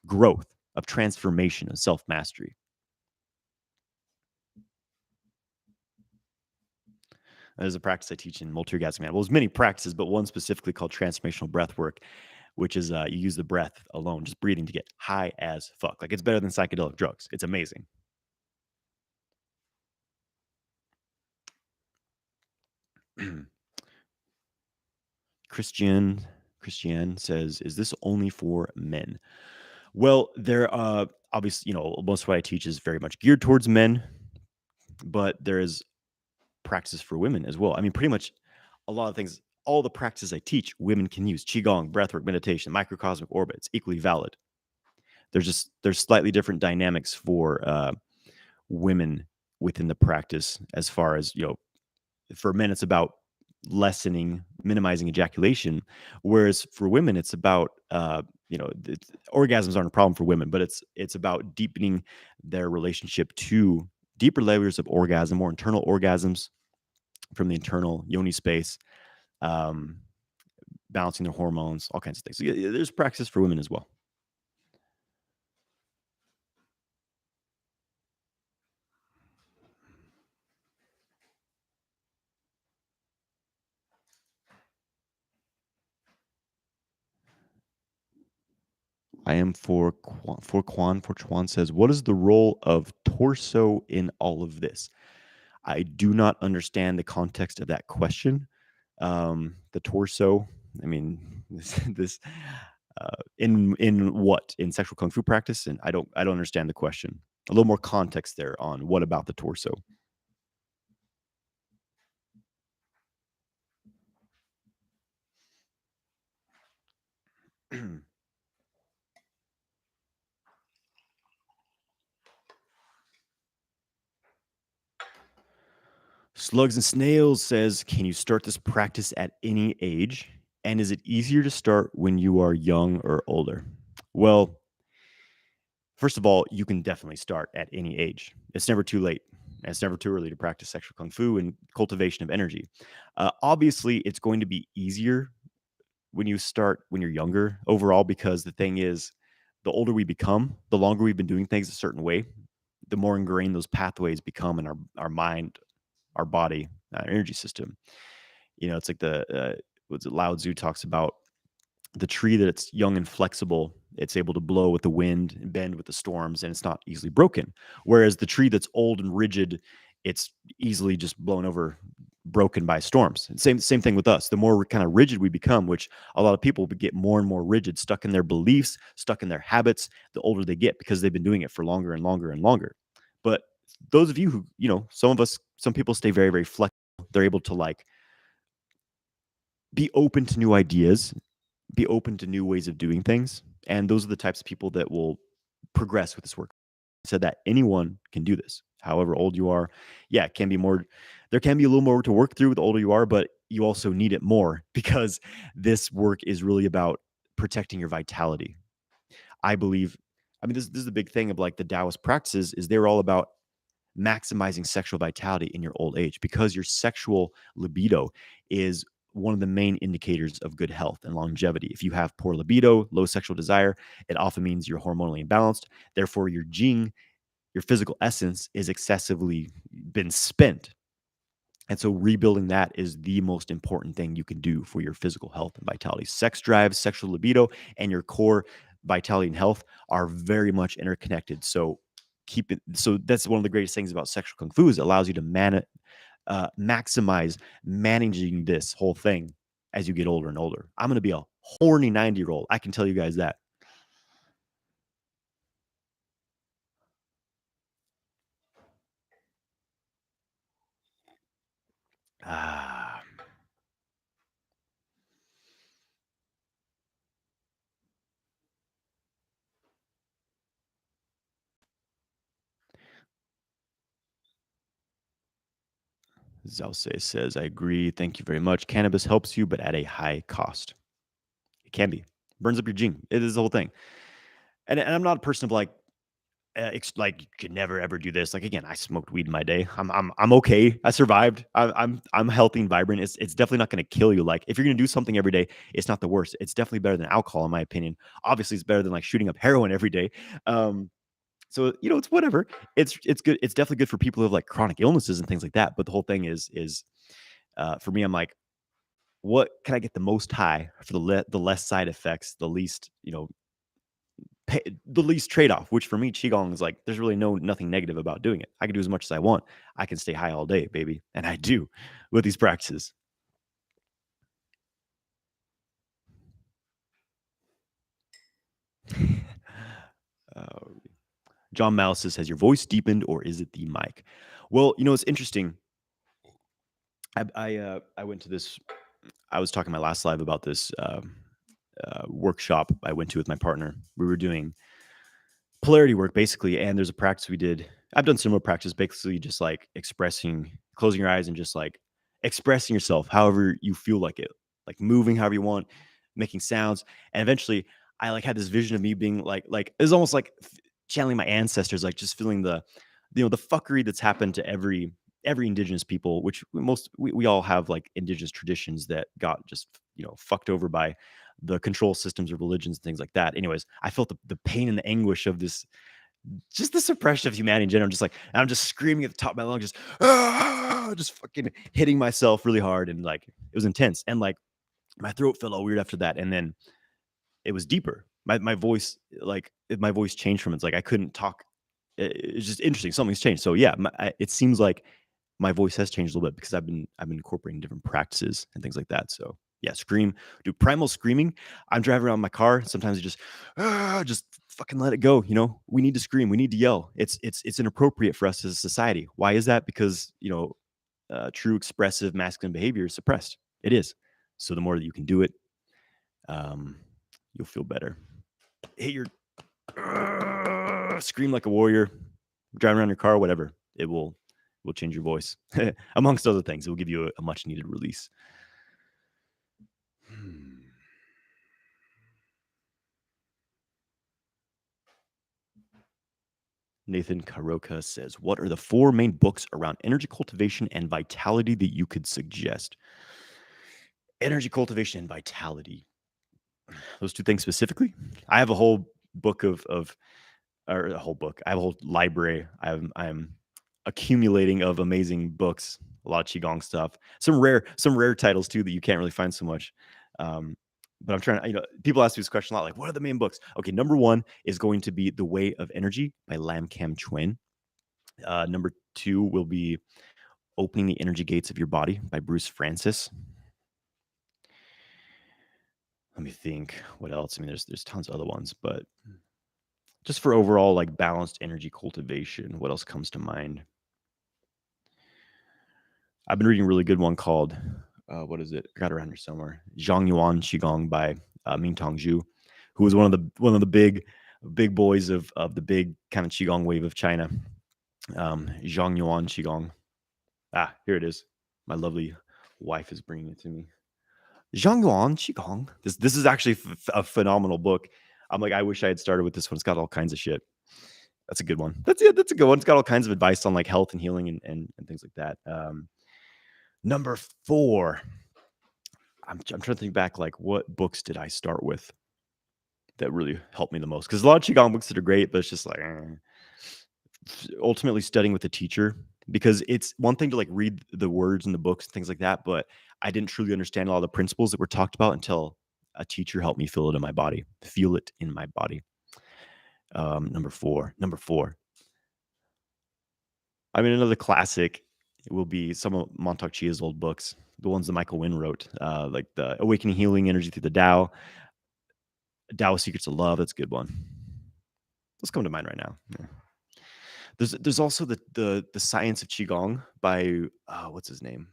growth, of transformation, of self mastery. That is a practice I teach in multi-orgasmic man. Well, there's many practices, but one specifically called transformational breath work, which is you use the breath alone, just breathing to get high as fuck. Like it's better than psychedelic drugs. It's amazing. Christian Christian says, "Is this only for men?" Well, there obviously, most of what I teach is very much geared towards men, but there is practices for women as well. I mean, pretty much a lot of things, all the practices I teach, women can use. Qigong, breathwork, meditation, microcosmic orbit. It's equally valid. There's slightly different dynamics for women within the practice as far as, for men, it's about lessening, minimizing ejaculation, whereas for women, it's about orgasms aren't a problem for women, but it's about deepening their relationship to deeper layers of orgasm, more internal orgasms from the internal yoni space, um, balancing their hormones, all kinds of things. So yeah, there's practice for women as well. I am for Chuan says, what is the role of torso in all of this? I do not understand the context of that question. The torso, I mean, this in what, in sexual kung fu practice, and I don't understand the question. A little more context there on what about the torso. Slugs and Snails says, can you start this practice at any age? And is it easier to start when you are young or older? Well, first of all, you can definitely start at any age. It's never too late. It's never too early to practice sexual kung fu and cultivation of energy. Obviously, it's going to be easier when you start when you're younger overall, because the thing is, the older we become, the longer we've been doing things a certain way, the more ingrained those pathways become in our mind, our body, our energy system. It's like what's it, Lao Tzu talks about the tree that it's young and flexible, it's able to blow with the wind and bend with the storms, and it's not easily broken. Whereas the tree that's old and rigid, it's easily just blown over, broken by storms. And same thing with us. The more kind of rigid we become, which a lot of people get more and more rigid, stuck in their beliefs, stuck in their habits, the older they get, because they've been doing it for longer and longer and longer. But those of you who, some people stay very, very flexible. They're able to like be open to new ideas, be open to new ways of doing things. And those are the types of people that will progress with this work. Said that anyone can do this, however old you are. Yeah, it can be more, there can be a little more to work through the older you are, but you also need it more because this work is really about protecting your vitality. I believe, I mean, this is the big thing of like the Taoist practices is they're all about maximizing sexual vitality in your old age, because your sexual libido is one of the main indicators of good health and longevity. If you have poor libido, low sexual desire, it often means you're hormonally imbalanced. Therefore, your jing, your physical essence, is excessively been spent. And so rebuilding that is the most important thing you can do for your physical health and vitality. Sex drive, sexual libido, and your core vitality and health are very much interconnected. So keep it. So that's one of the greatest things about sexual kung fu is it allows you to maximize managing this whole thing as you get older and older. I'm going to be a horny 90-year-old. I can tell you guys that. Ah, Zalse says, I agree. Thank you very much. Cannabis helps you, but at a high cost. It can be. Burns up your gene. It is the whole thing. And I'm not a person of like, like you could never ever do this. Like again, I smoked weed in my day. I'm okay. I survived. I'm healthy and vibrant. It's definitely not going to kill you. Like if you're going to do something every day, it's not the worst. It's definitely better than alcohol, in my opinion. Obviously, it's better than like shooting up heroin every day. So it's whatever. It's good. It's definitely good for people who have like chronic illnesses and things like that. But the whole thing is for me, I'm like, what can I get the most high for the less side effects, the least the least trade off? Which for me, qigong is like there's really nothing negative about doing it. I can do as much as I want. I can stay high all day, baby, and I do with these practices. uh, John Mouse says, "Has your voice deepened, or is it the mic?" Well, it's interesting. I went to this. I was talking in my last live about this workshop I went to with my partner. We were doing polarity work basically, and there's a practice we did. I've done similar practice, basically just like expressing, closing your eyes and just like expressing yourself however you feel like it, like moving however you want, making sounds. And eventually I like had this vision of me being like it was almost like channeling my ancestors, like just feeling the the fuckery that's happened to every indigenous people, which we all have like indigenous traditions that got just fucked over by the control systems of religions and things like that. Anyways, I felt the pain and the anguish of this, just the suppression of humanity in general. Just like, and I'm just screaming at the top of my lungs, just just fucking hitting myself really hard, and like it was intense, and like my throat felt all weird after that, and then it was deeper. My voice, like my voice changed from it. It's like I couldn't talk. It's just interesting. Something's changed. So yeah, it seems like my voice has changed a little bit because I've been incorporating different practices and things like that. So yeah, scream, do primal screaming. I'm driving around my car. Sometimes you just fucking let it go. We need to scream. We need to yell. It's inappropriate for us as a society. Why is that? Because true expressive masculine behavior is suppressed. It is. So the more that you can do it, um, you'll feel better. Hit your scream like a warrior, driving around your car, whatever. It will change your voice, amongst other things. It will give you a much needed release. Nathan Karoka says, "What are the 4 main books around energy cultivation and vitality that you could suggest?" Energy cultivation and vitality. Those 2 things specifically? I have a whole book or a whole book. I have a whole library. I'm accumulating of amazing books, a lot of qigong stuff, some rare titles too that you can't really find so much. Um, but I'm trying to, people ask me this question a lot, like, what are the main books? Okay, number 1 is going to be The Way of Energy by Lam Cam Chuen. Number 2 will be Opening the Energy Gates of Your Body by Bruce Francis. Let me think. What else? I mean, there's tons of other ones, but just for overall like balanced energy cultivation, what else comes to mind? I've been reading a really good one called what is it? I got it around here somewhere. Zhang Yuan Qigong by Ming Tong Zhu, who was one of the big boys of the big kind of Qigong wave of China. Zhang Yuan Qigong. Ah, here it is. My lovely wife is bringing it to me. Zhang Yuan Qigong. This is actually a phenomenal book. I'm like, I wish I had started with this one. It's got all kinds of shit. That's a good one. That's it. That's a good one. It's got all kinds of advice on like health and healing and things like that. Number 4. I'm trying to think back, like what books did I start with that really helped me the most? Because a lot of qigong books that are great, but it's just like ultimately studying with a teacher, because it's one thing to like read the words in the books and things like that, but I didn't truly understand a lot of the principles that were talked about until a teacher helped me feel it in my body. Number four. I mean, another classic will be some of Montauk Chia's old books, the ones that Michael Wynn wrote, like the Awakening Healing Energy Through the Tao Secrets of Love. That's a good one. Those come to mind right now. Yeah. There's also the Science of Qigong by what's his name?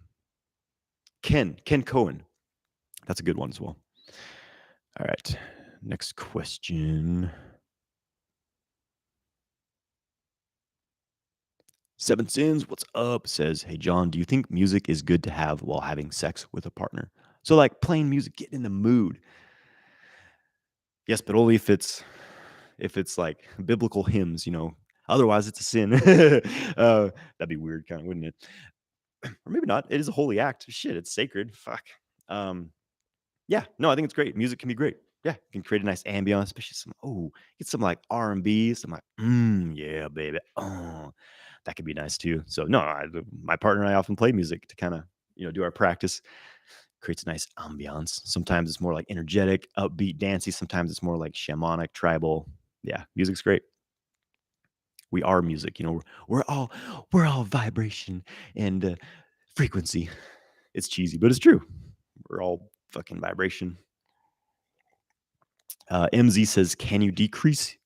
Ken Cohen. That's a good one as well. All right. Next question. Seven Sins, what's up? Says, "Hey John, do you think music is good to have while having sex with a partner?" So like playing music, getting in the mood. Yes, but only if it's like biblical hymns. Otherwise, it's a sin. That'd be weird, kind of, wouldn't it? Or maybe not. It is a holy act. Shit, it's sacred. Fuck. Yeah, no, I think it's great. Music can be great. Yeah, it can create a nice ambiance, especially get some like R&B, some like, yeah, baby. Oh, that could be nice too. So no, my partner and I often play music to kind of, do our practice. Creates a nice ambiance. Sometimes it's more like energetic, upbeat, dancey. Sometimes it's more like shamanic, tribal. Yeah, music's great. We are music. We're all vibration and frequency. It's cheesy, but it's true. We're all fucking vibration. MZ says,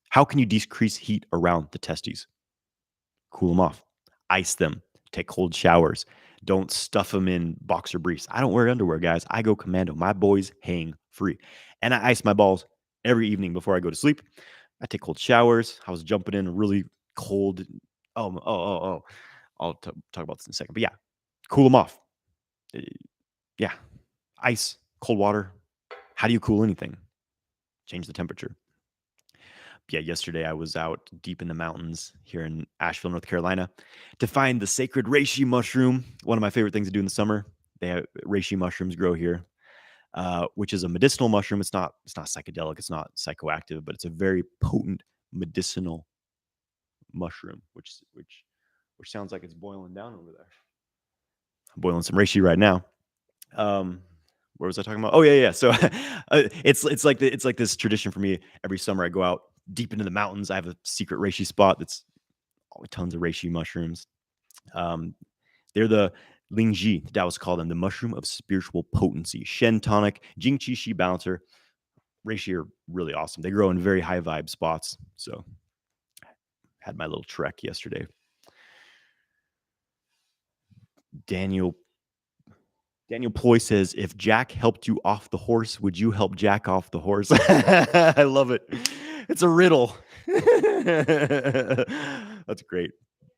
how can you decrease heat around the testes? Cool them off, ice them, take cold showers, Don't stuff them in boxer briefs. I don't wear underwear, guys. I go commando. My boys hang free. And I ice my balls every evening before I go to sleep. I take cold showers. I was jumping in really cold. Oh. I'll talk about this in a second. But yeah, cool them off. Uh, Yeah, ice, cold water. How do you cool anything? Change the temperature. Yeah, yesterday I was out deep in the mountains here in Asheville, North Carolina, to find the sacred reishi mushroom. One of my favorite things to do in the summer. They have reishi mushrooms grow here, which is a medicinal mushroom. It's not psychedelic. It's not psychoactive, but it's a very potent medicinal mushroom, which sounds like it's boiling down over there. I'm boiling some reishi right now. Um, where was I talking about? Oh yeah. So it's like this tradition for me. Every summer I go out deep into the mountains. I have a secret reishi spot that's tons of reishi mushrooms. Um, they're the Lingji, the Taoists call them the mushroom of spiritual potency. Shen tonic, Jing Qi Shi balancer. Reishi are really awesome. They grow in very high vibe spots. So had my little trek yesterday. Daniel Ploy says, if Jack helped you off the horse, would you help Jack off the horse? I love it. It's a riddle. That's great.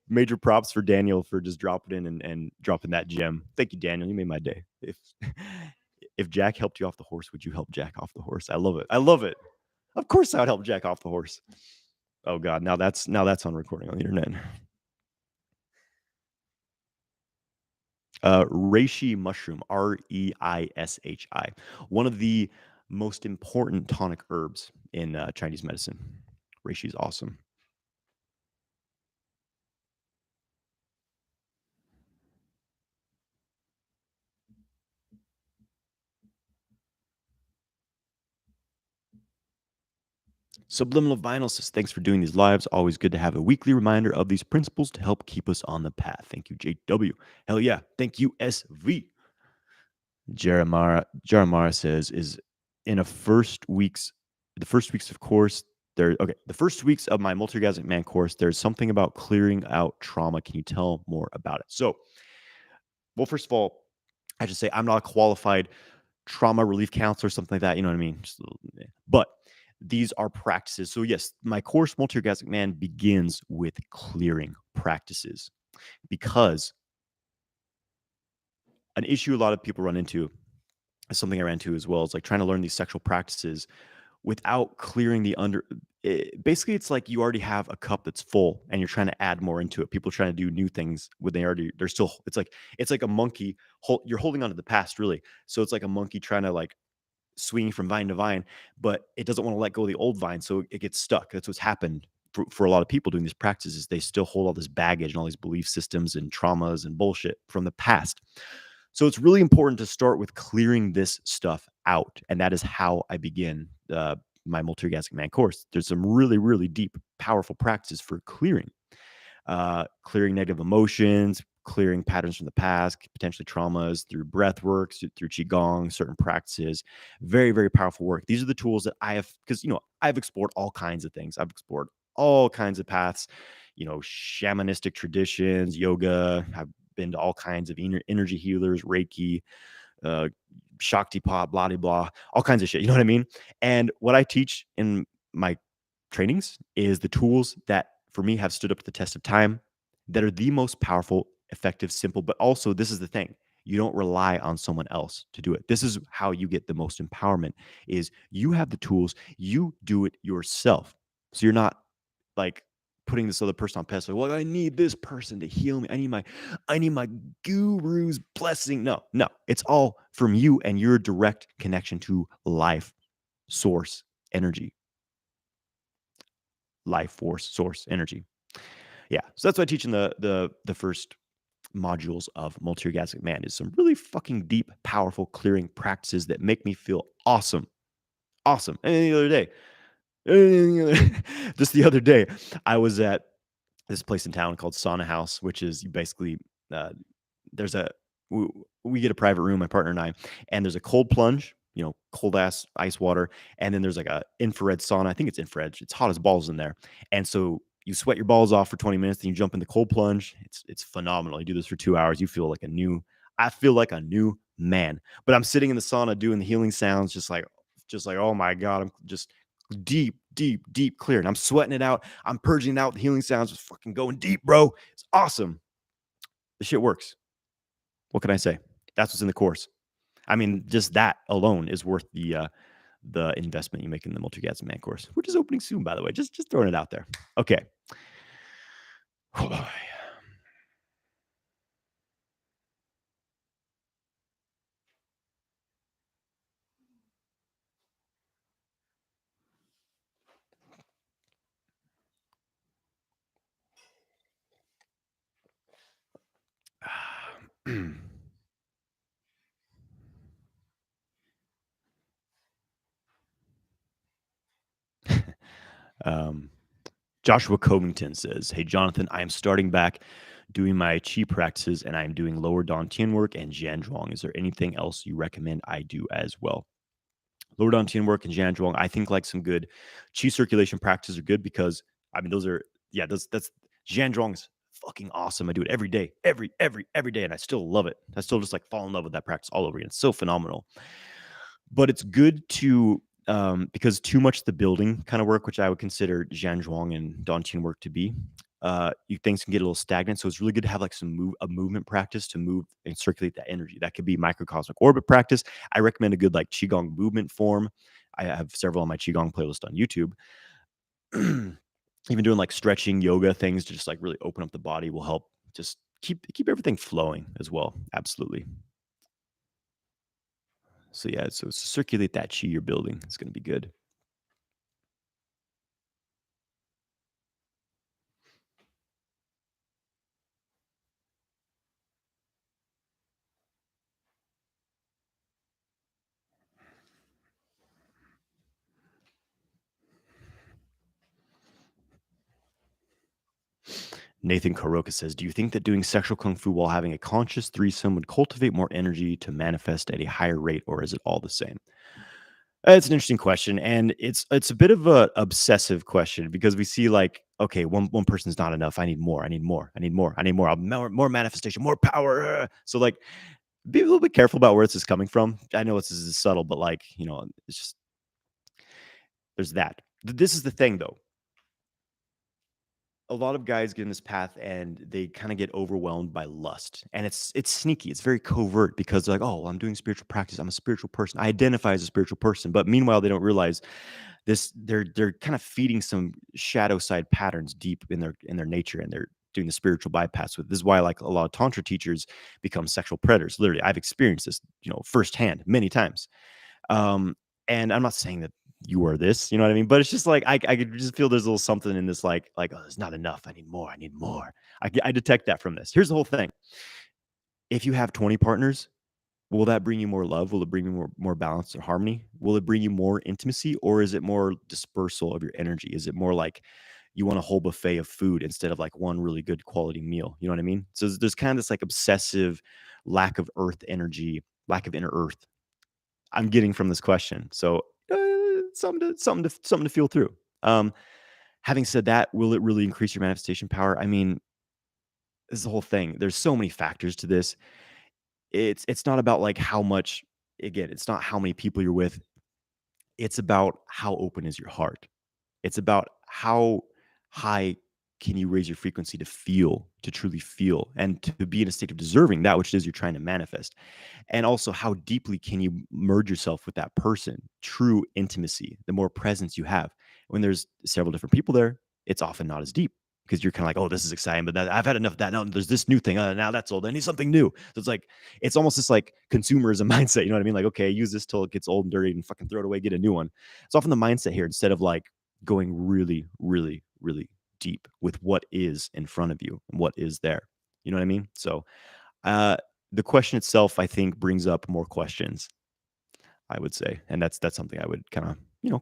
Major props for Daniel for just dropping in and dropping that gem. Thank you, Daniel. You made my day. If Jack helped you off the horse, would you help Jack off the horse? I love it. I love it. Of course I would help Jack off the horse. Oh God, now that's on recording on the internet. Reishi mushroom, Reishi. One of the most important tonic herbs in Chinese medicine. Reishi is awesome. Subliminal Vinyl says, thanks for doing these lives. Always good to have a weekly reminder of these principles to help keep us on the path. Thank you, JW. Hell yeah. Thank you, SV. Jeremiah says, is in the first weeks of course, the first weeks of my multi-orgasmic man course, there's something about clearing out trauma. Can you tell more about it? So, well, first of all, I should say I'm not a qualified trauma relief counselor or something like that. You know what I mean? But these are practices. So yes, my course Multi-Orgasmic Man begins with clearing practices, because an issue a lot of people run into is something I ran into as well. Is like trying to learn these sexual practices without clearing basically it's like you already have a cup that's full and you're trying to add more into it. People are trying to do new things when they're still, it's like a monkey, you're holding on to the past really. So it's like a monkey trying to like swinging from vine to vine, but it doesn't want to let go of the old vine, so it gets stuck. That's what's happened for a lot of people doing these practices. They still hold all this baggage and all these belief systems and traumas and bullshit from the past. So it's really important to start with clearing this stuff out, and that is how I begin my Multi-Orgasmic Man course. There's some really, really deep, powerful practices for clearing negative emotions, clearing patterns from the past, potentially traumas through breath work, through qigong, certain practices. Very, very powerful work. These are the tools that I have, because I've explored all kinds of things. I've explored all kinds of paths, shamanistic traditions, yoga. I've been to all kinds of energy healers, Reiki, Shakti pop, blah, blah, blah, all kinds of shit. You know what I mean? And what I teach in my trainings is the tools that for me have stood up to the test of time, that are the most powerful, effective, simple, but also this is the thing. You don't rely on someone else to do it. This is how you get the most empowerment, is you have the tools, you do it yourself. So you're not like putting this other person on pedestal. Well, I need this person to heal me. I need my guru's blessing. No, it's all from you and your direct connection to life, source, energy. Life force, source, energy. Yeah. So that's what I teach in the first modules of Multi-Orgasmic Man, is some really fucking deep, powerful clearing practices that make me feel awesome. Awesome. And then the other day, just the other day, I was at this place in town called Sauna House, which is basically there's a we get a private room, my partner and I, and there's a cold plunge, cold ass ice water, and then there's like a infrared sauna. I think it's infrared. It's hot as balls in there, and so You sweat your balls off for 20 minutes, then you jump in the cold plunge. It's phenomenal. You do this for 2 hours, you feel like a new. I feel like a new man. But I'm sitting in the sauna doing the healing sounds, just like oh my god, I'm just deep, deep, deep clear, and I'm sweating it out. I'm purging it out. The healing sounds just fucking going deep, bro. It's awesome. The shit works. What can I say? That's what's in the course. I mean, just that alone is worth the investment you make in the multi-gasm man course, which is opening soon, by the way. Just throwing it out there. Okay. um, Joshua Covington says, "Hey Jonathan, I am starting back doing my chi practices, and I am doing lower dantian work and Jianzhuang. Is there anything else you recommend I do as well?" Lower dantian work and Jianzhuang, I think like some good chi circulation practices are good because I mean those are yeah that's Jianzhuang is fucking awesome. I do it every day, every day, and I still love it. I still just like fall in love with that practice all over again. It's so phenomenal. But it's good to because too much the building kind of work, which I would consider Zhanzhuang and Dantian work to be, you things can get a little stagnant. So it's really good to have like a movement practice to move and circulate that energy. That could be microcosmic orbit practice. I recommend a good like qigong movement form. I have several on my qigong playlist on YouTube. Even doing like stretching yoga things to just like really open up the body will help just keep everything flowing as well. Absolutely. So yeah, so circulate that chi you're building. It's going to be good. Nathan Karoka says, "Do you think that doing sexual kung fu while having a conscious threesome would cultivate more energy to manifest at a higher rate, or is it all the same?" It's an interesting question, and it's a bit of a obsessive question because we see like, okay, one person's not enough. I need more. I need more. I need more. I need more. More manifestation, more power. So like, be a little bit careful about where this is coming from. I know this is subtle, but like, it's just there's that. This is the thing though. A lot of guys get in this path and they kind of get overwhelmed by lust, and it's sneaky, it's very covert because they're like, oh well, I'm doing spiritual practice, I'm a spiritual person, I identify as a spiritual person, but meanwhile they don't realize this they're kind of feeding some shadow side patterns deep in their nature, and they're doing the spiritual bypass with this is why like a lot of tantra teachers become sexual predators. Literally, I've experienced this firsthand many times. um, and I'm not saying that you are this, you know what I mean? But it's just like I could just feel there's a little something in this, like oh, it's not enough. I need more. I need more. I detect that from this. Here's the whole thing: if you have 20 partners, will that bring you more love? Will it bring you more balance or harmony? Will it bring you more intimacy, or is it more dispersal of your energy? Is it more like you want a whole buffet of food instead of like one really good quality meal? You know what I mean? So there's kind of this like obsessive lack of earth energy, lack of inner earth I'm getting from this question. So something to feel through. Um, Having said that, will it really increase your manifestation power? I mean, this is the whole thing. There's so many factors to this. It's not about like how much. Again, it's not how many people you're with. It's about how open is your heart. It's about how high can you raise your frequency to feel, to truly feel, and to be in a state of deserving that which it is you're trying to manifest. And also, how deeply can you merge yourself with that person? True intimacy, the more presence you have. When there's several different people there, it's often not as deep because you're kind of like, oh, this is exciting, but I've had enough of that. Now there's this new thing. Now that's old. I need something new. So it's like, it's almost this like consumerism mindset. You know what I mean? Like, okay, use this till it gets old and dirty and fucking throw it away, get a new one. It's often the mindset here instead of like going really, really, really deep with what is in front of you and what is there. You know what I mean? So, uh, the question itself, I think, brings up more questions. I would say, and that's something I would kind of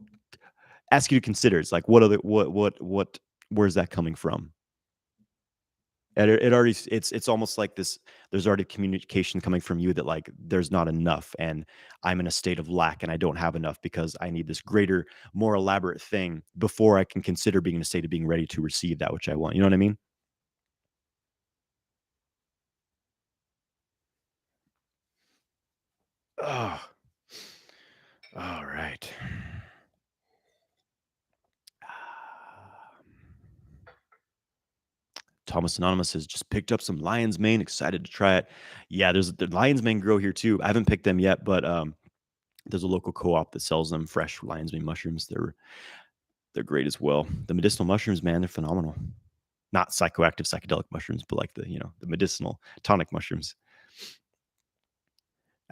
ask you to consider. It's like, what are the what where's that coming from? And it already it's almost like this there's already communication coming from you that, like, there's not enough, and I'm in a state of lack, and I don't have enough because I need this greater, more elaborate thing before I can consider being in a state of being ready to receive that which I want. You know what I mean? Oh, alright. Thomas Anonymous has just picked up some lion's mane, excited to try it. Yeah, there's the lion's mane grow here too. I haven't picked them yet, but, there's a local co-op that sells them fresh lion's mane mushrooms. They're great as well. The medicinal mushrooms, man, they're phenomenal. Not psychoactive psychedelic mushrooms, but like the medicinal tonic mushrooms.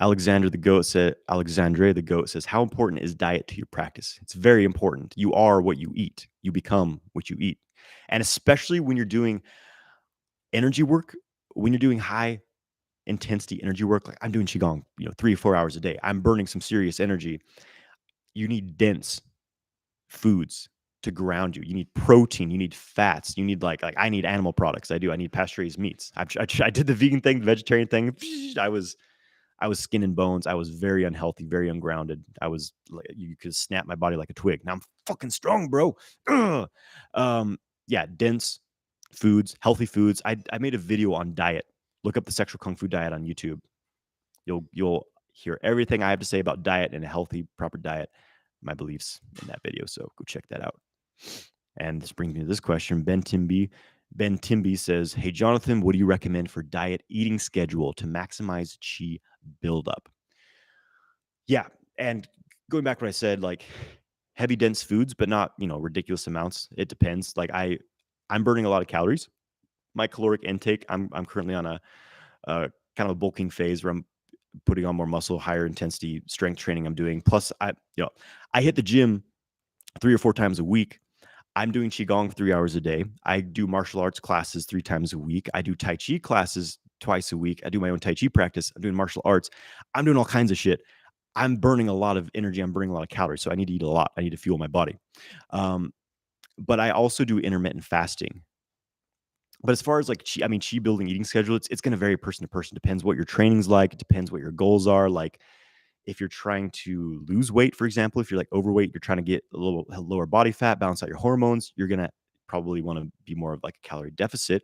Alexandre the goat says, how important is diet to your practice? It's very important. You are what you eat. You become what you eat. And especially when you're doing energy work, when you're doing high intensity energy work, like I'm doing Qigong, 3 or 4 hours a day. I'm burning some serious energy. You need dense foods to ground you. You need protein, you need fats, you need like I need animal products. I do. I need pasture raised meats. I did the vegan thing, the vegetarian thing. I was skin and bones. I was very unhealthy, very ungrounded. I was like you could snap my body like a twig. Now I'm fucking strong, bro. Ugh. Yeah, dense foods, healthy foods. I made a video on diet. Look up the sexual kung fu diet on YouTube. You'll hear everything I have to say about diet and a healthy, proper diet, my beliefs in that video. So go check that out. And this brings me to this question. Ben Timby says, hey, Jonathan, what do you recommend for diet eating schedule to maximize chi buildup? Yeah. And going back to what I said, like heavy, dense foods, but not, ridiculous amounts. It depends. Like I'm burning a lot of calories. My caloric intake, I'm currently on a kind of a bulking phase where I'm putting on more muscle, higher intensity strength training I'm doing. Plus I hit the gym 3 or 4 times a week. I'm doing qigong 3 hours a day. I do martial arts classes 3 times a week. I do tai chi classes twice a week. I do my own tai chi practice. I'm doing martial arts. I'm doing all kinds of shit. I'm burning a lot of energy. I'm burning a lot of calories. So I need to eat a lot. I need to fuel my body. But I also do intermittent fasting. But as far as like chi building eating schedule, it's going to vary person to person. Depends what your training's like. It depends what your goals are. Like if you're trying to lose weight, for example, if you're like overweight, you're trying to get a little lower body fat, balance out your hormones, you're gonna probably want to be more of like a calorie deficit,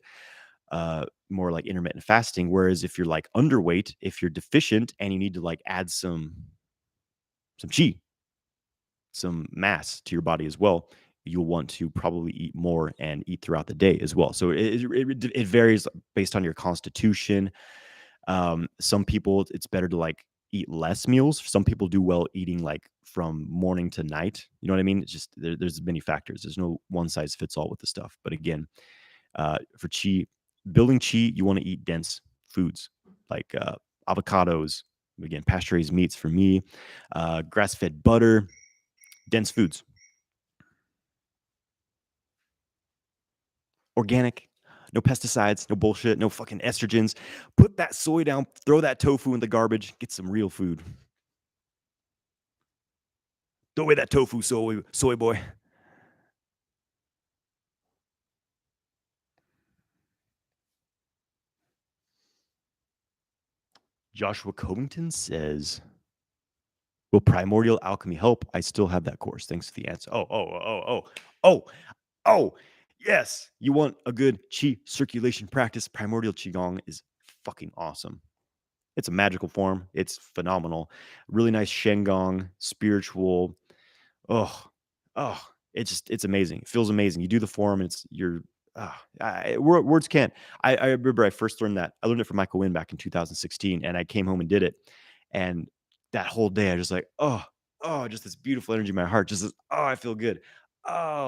more like intermittent fasting. Whereas if you're like underweight, if you're deficient and you need to like add some chi, some mass to your body as well, you'll want to probably eat more and eat throughout the day as well. So it varies based on your constitution. Some people, it's better to like eat less meals. Some people do well eating like from morning to night. You know what I mean? It's just there's many factors. There's no one size fits all with the stuff. But again, for building chi, you want to eat dense foods like avocados. Again, pasture raised meats for me, grass fed butter, dense foods, organic. No pesticides, no bullshit, no fucking estrogens. Put that soy down, throw that tofu in the garbage, get some real food. Throw away that tofu, soy boy. Joshua Covington says, will primordial alchemy help? I still have that course. Thanks for the answer. Oh. Yes. You want a good chi circulation practice? Primordial Qigong is fucking awesome. It's a magical form. It's phenomenal. Really nice Shengong, spiritual. Oh, oh, it's amazing. It feels amazing. You do the form, and words can't. I remember I first learned that. I learned it from Michael Wynn back in 2016, and I came home and did it. And that whole day, I just like, just this beautiful energy in my heart. Just this, I feel good.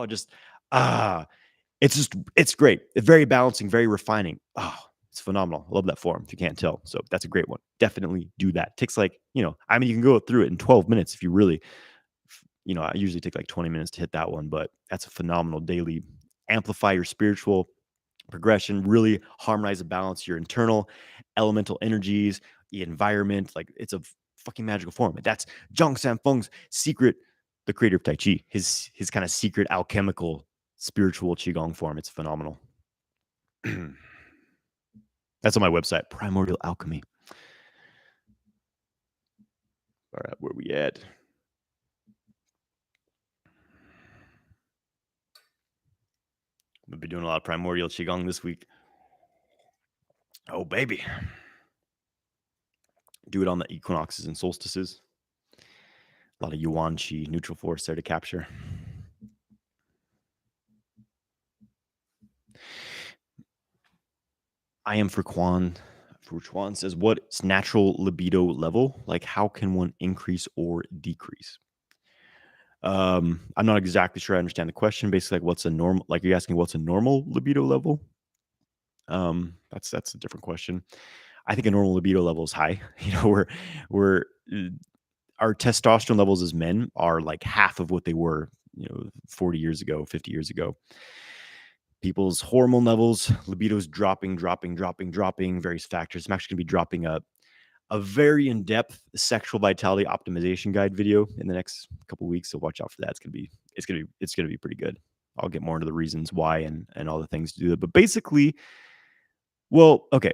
Just ah, it's great. It's very balancing, very refining. It's phenomenal. I love that form. If you can't tell, so that's a great one. Definitely do that. Takes like you can go through it in 12 minutes if you really I usually take like 20 minutes to hit that one, but that's a phenomenal daily amplify your spiritual progression, really harmonize and balance your internal elemental energies, the environment. Like it's a fucking magical form. And that's Zhang Sanfeng's secret, the creator of Tai Chi, his kind of secret alchemical spiritual Qigong form. It's phenomenal. That's on my website, Primordial Alchemy. All right, where we at? We've been doing a lot of primordial qigong this week. Oh baby, do it on the equinoxes and solstices. A lot of yuan qi, neutral force there to capture. I am for Quan. For Chuan says, what's natural libido level? Like, how can one increase or decrease? I'm not exactly sure I understand the question. Basically, like, what's a normal? Like, you're asking what's a normal libido level? That's a different question. I think a normal libido level is high. You know, we're uh, our testosterone levels as men are like half of what they were, 40 years ago, 50 years ago. People's hormone levels, libido's dropping, various factors. I'm actually going to be dropping a very in-depth sexual vitality optimization guide video in the next couple weeks. So watch out for that. It's gonna be pretty good. I'll get more into the reasons why and all the things to do it. But basically, well, okay.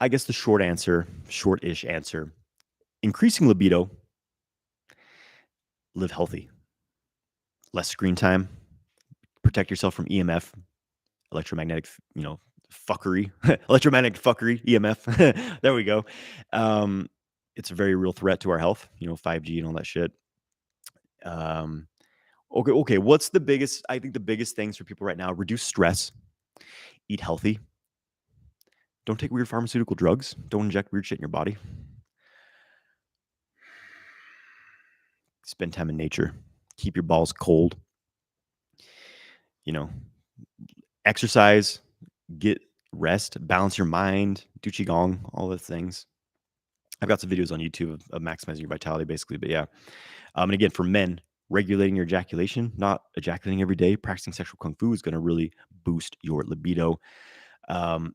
I guess the short-ish answer, increasing libido, live healthy, less screen time, protect yourself from EMF, electromagnetic, fuckery, electromagnetic fuckery, EMF. There we go. Um, it's a very real threat to our health, 5G and all that shit. Um, okay. What's the biggest? I think the biggest things for people right now: reduce stress, eat healthy, don't take weird pharmaceutical drugs, don't inject weird shit in your body, spend time in nature, keep your balls cold, you know, exercise, get rest, balance your mind, do qigong, all those things. I've got some videos on YouTube of maximizing your vitality, basically. But yeah, and again, for men, regulating your ejaculation, not ejaculating every day, practicing sexual kung fu is going to really boost your libido. Um,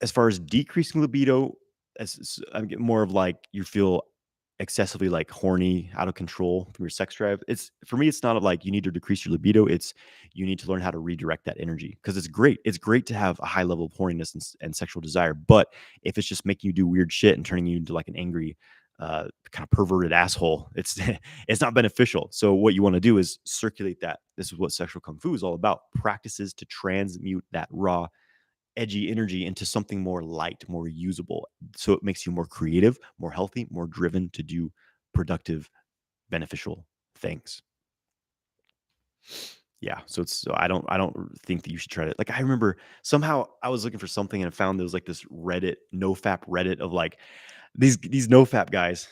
as far as decreasing libido, I'm getting more of like you feel excessively like horny, out of control from your sex drive. It's for me, it's not like you need to decrease your libido. It's you need to learn how to redirect that energy because it's great. It's great to have a high level of horniness and sexual desire, but if it's just making you do weird shit and turning you into like an angry, kind of perverted asshole, it's it's not beneficial. So what you want to do is circulate that. This is what sexual kung fu is all about: practices to transmute that raw edgy energy into something more light, more usable. So it makes you more creative, more healthy, more driven to do productive, beneficial things. Yeah. So I don't think that you should try to, like, I remember somehow I was looking for something and I found there was like this Reddit, nofap Reddit of like these nofap guys.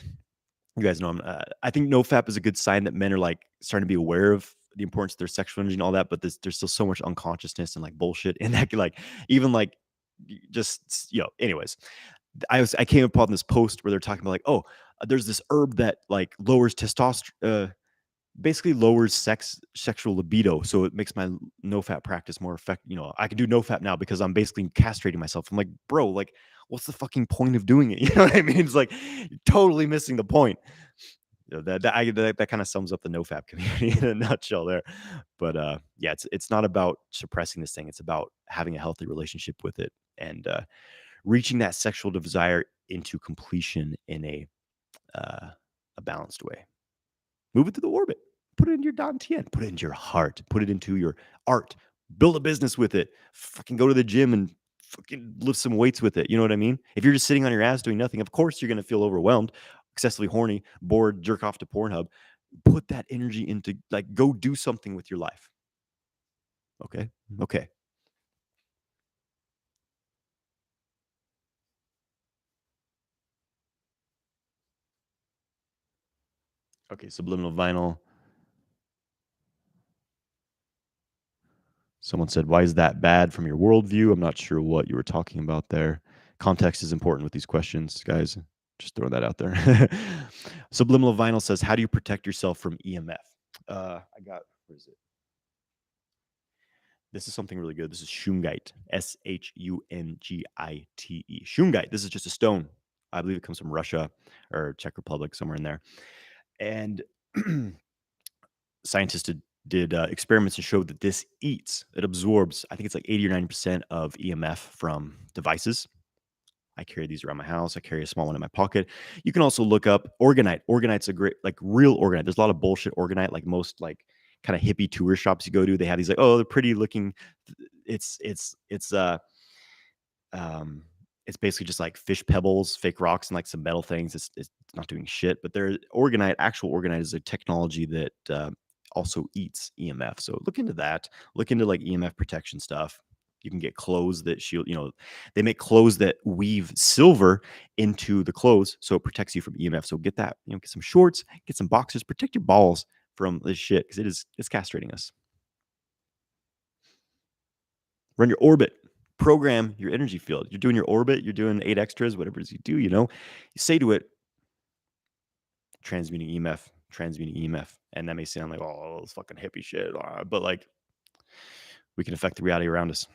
You guys know, I think nofap is a good sign that men are like starting to be aware of the importance of their sexual energy and all that, but there's still so much unconsciousness and like bullshit in that, like even like anyways, I came upon this post where they're talking about like, oh, there's this herb that like lowers testosterone, basically lowers sexual libido, so it makes my no fap practice more effective. I can do no fap now because I'm basically castrating myself. I'm like, bro, like, what's the fucking point of doing it? You know what I mean? It's like you're totally missing the point. That kind of sums up the no fap community in a nutshell there. But yeah, it's not about suppressing this thing. It's about having a healthy relationship with it and reaching that sexual desire into completion in a balanced way. Move it to the orbit. Put it in your dantian. Put it into your heart. Put it into your art. Build a business with it. Fucking go to the gym and fucking lift some weights with it. You know what I mean? If you're just sitting on your ass doing nothing, of course you're gonna feel overwhelmed, excessively horny, bored, jerk off to Pornhub. Put that energy into like go do something with your life. Okay. Okay. Okay. Subliminal vinyl. Someone said, "Why is that bad from your worldview?" I'm not sure what you were talking about there. Context is important with these questions, guys. Just throwing that out there. Subliminal Vinyl says, "How do you protect yourself from EMF?" I got, where is it? This is something really good. This is Shungite, Shungite. Shungite. This is just a stone. I believe it comes from Russia or Czech Republic, somewhere in there. And scientists did did experiments and showed that this eats, it absorbs, I think it's like 80 or 90% of EMF from devices. I carry these around my house. I carry a small one in my pocket. You can also look up Organite. Organite's a great, like real Organite. There's a lot of bullshit Organite, like most like kind of hippie tour shops you go to. They have these like, oh, they're pretty looking. Um, it's basically just like fish pebbles, fake rocks, and like some metal things. It's not doing shit. But there, Organite, actual Organite is a technology that also eats EMF. So look into that. Look into like EMF protection stuff. You can get clothes that shield. They make clothes that weave silver into the clothes, so it protects you from EMF. So get that. Get some shorts, get some boxers, protect your balls from this shit because it's castrating us. Run your orbit, program your energy field. You're doing your orbit, you're doing 8 extras, whatever it is you do, you say to it, transmuting EMF, transmuting EMF. And that may sound like, oh, it's fucking hippie shit. But like, we can affect the reality around us.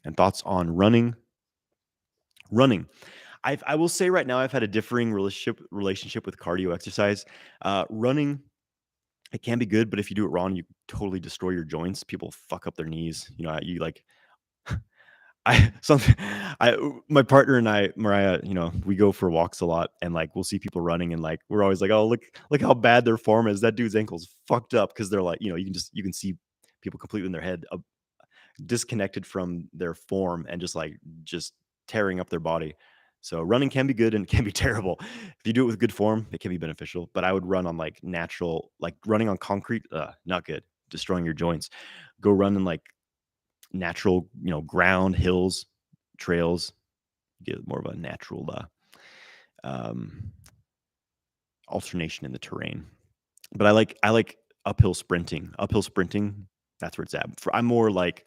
And thoughts on running? Running. I will say right now, I've had a differing relationship with cardio exercise. Running, it can be good, but if you do it wrong, you totally destroy your joints. People fuck up their knees. You like I something I my partner and I, Mariah, we go for walks a lot and like we'll see people running and like we're always like, oh look how bad their form is. That dude's ankle's fucked up because they're like, you can see people completely in their head disconnected from their form and just tearing up their body. So running can be good and can be terrible. If you do it with good form, it can be beneficial. But I would run on like natural, like running on concrete, not good, destroying your joints. Go run in like natural, ground, hills, trails, get more of a natural um, alternation in the terrain. But I like uphill sprinting. Uphill sprinting, that's where it's at. I'm more like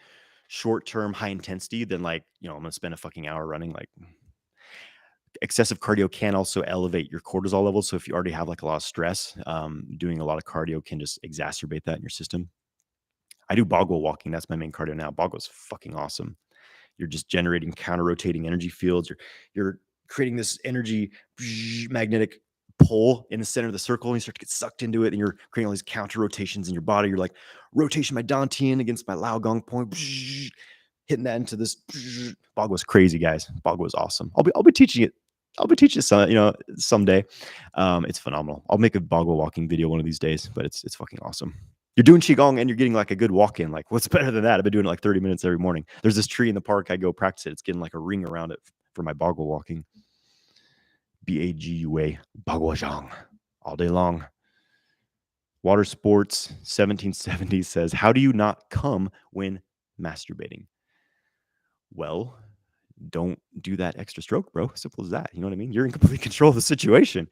short term, high intensity than like I'm gonna spend a fucking hour running. Like excessive cardio can also elevate your cortisol levels. So if you already have like a lot of stress, doing a lot of cardio can just exacerbate that in your system. I do boggle walking. That's my main cardio now. Boggle's fucking awesome. You're just generating counter rotating energy fields. You're creating this energy magnetic pull in the center of the circle, and you start to get sucked into it, and you're creating all these counter rotations in your body. You're like rotation my Dantian against my Lao Gong point, hitting that into this. Boggle was crazy, guys. Boggle was awesome. I'll be teaching it. I'll be teaching it someday. It's phenomenal. I'll make a boggle walking video one of these days, but it's fucking awesome. You're doing qigong and you're getting like a good walk in. Like, what's better than that? I've been doing it like 30 minutes every morning. There's this tree in the park. I go practice it. It's getting like a ring around it for my boggle walking. BAGUA, Bagwajang, all day long. Water Sports 1770 says, how do you not come when masturbating? Well, don't do that extra stroke, bro. Simple as that. You know what I mean? You're in complete control of the situation.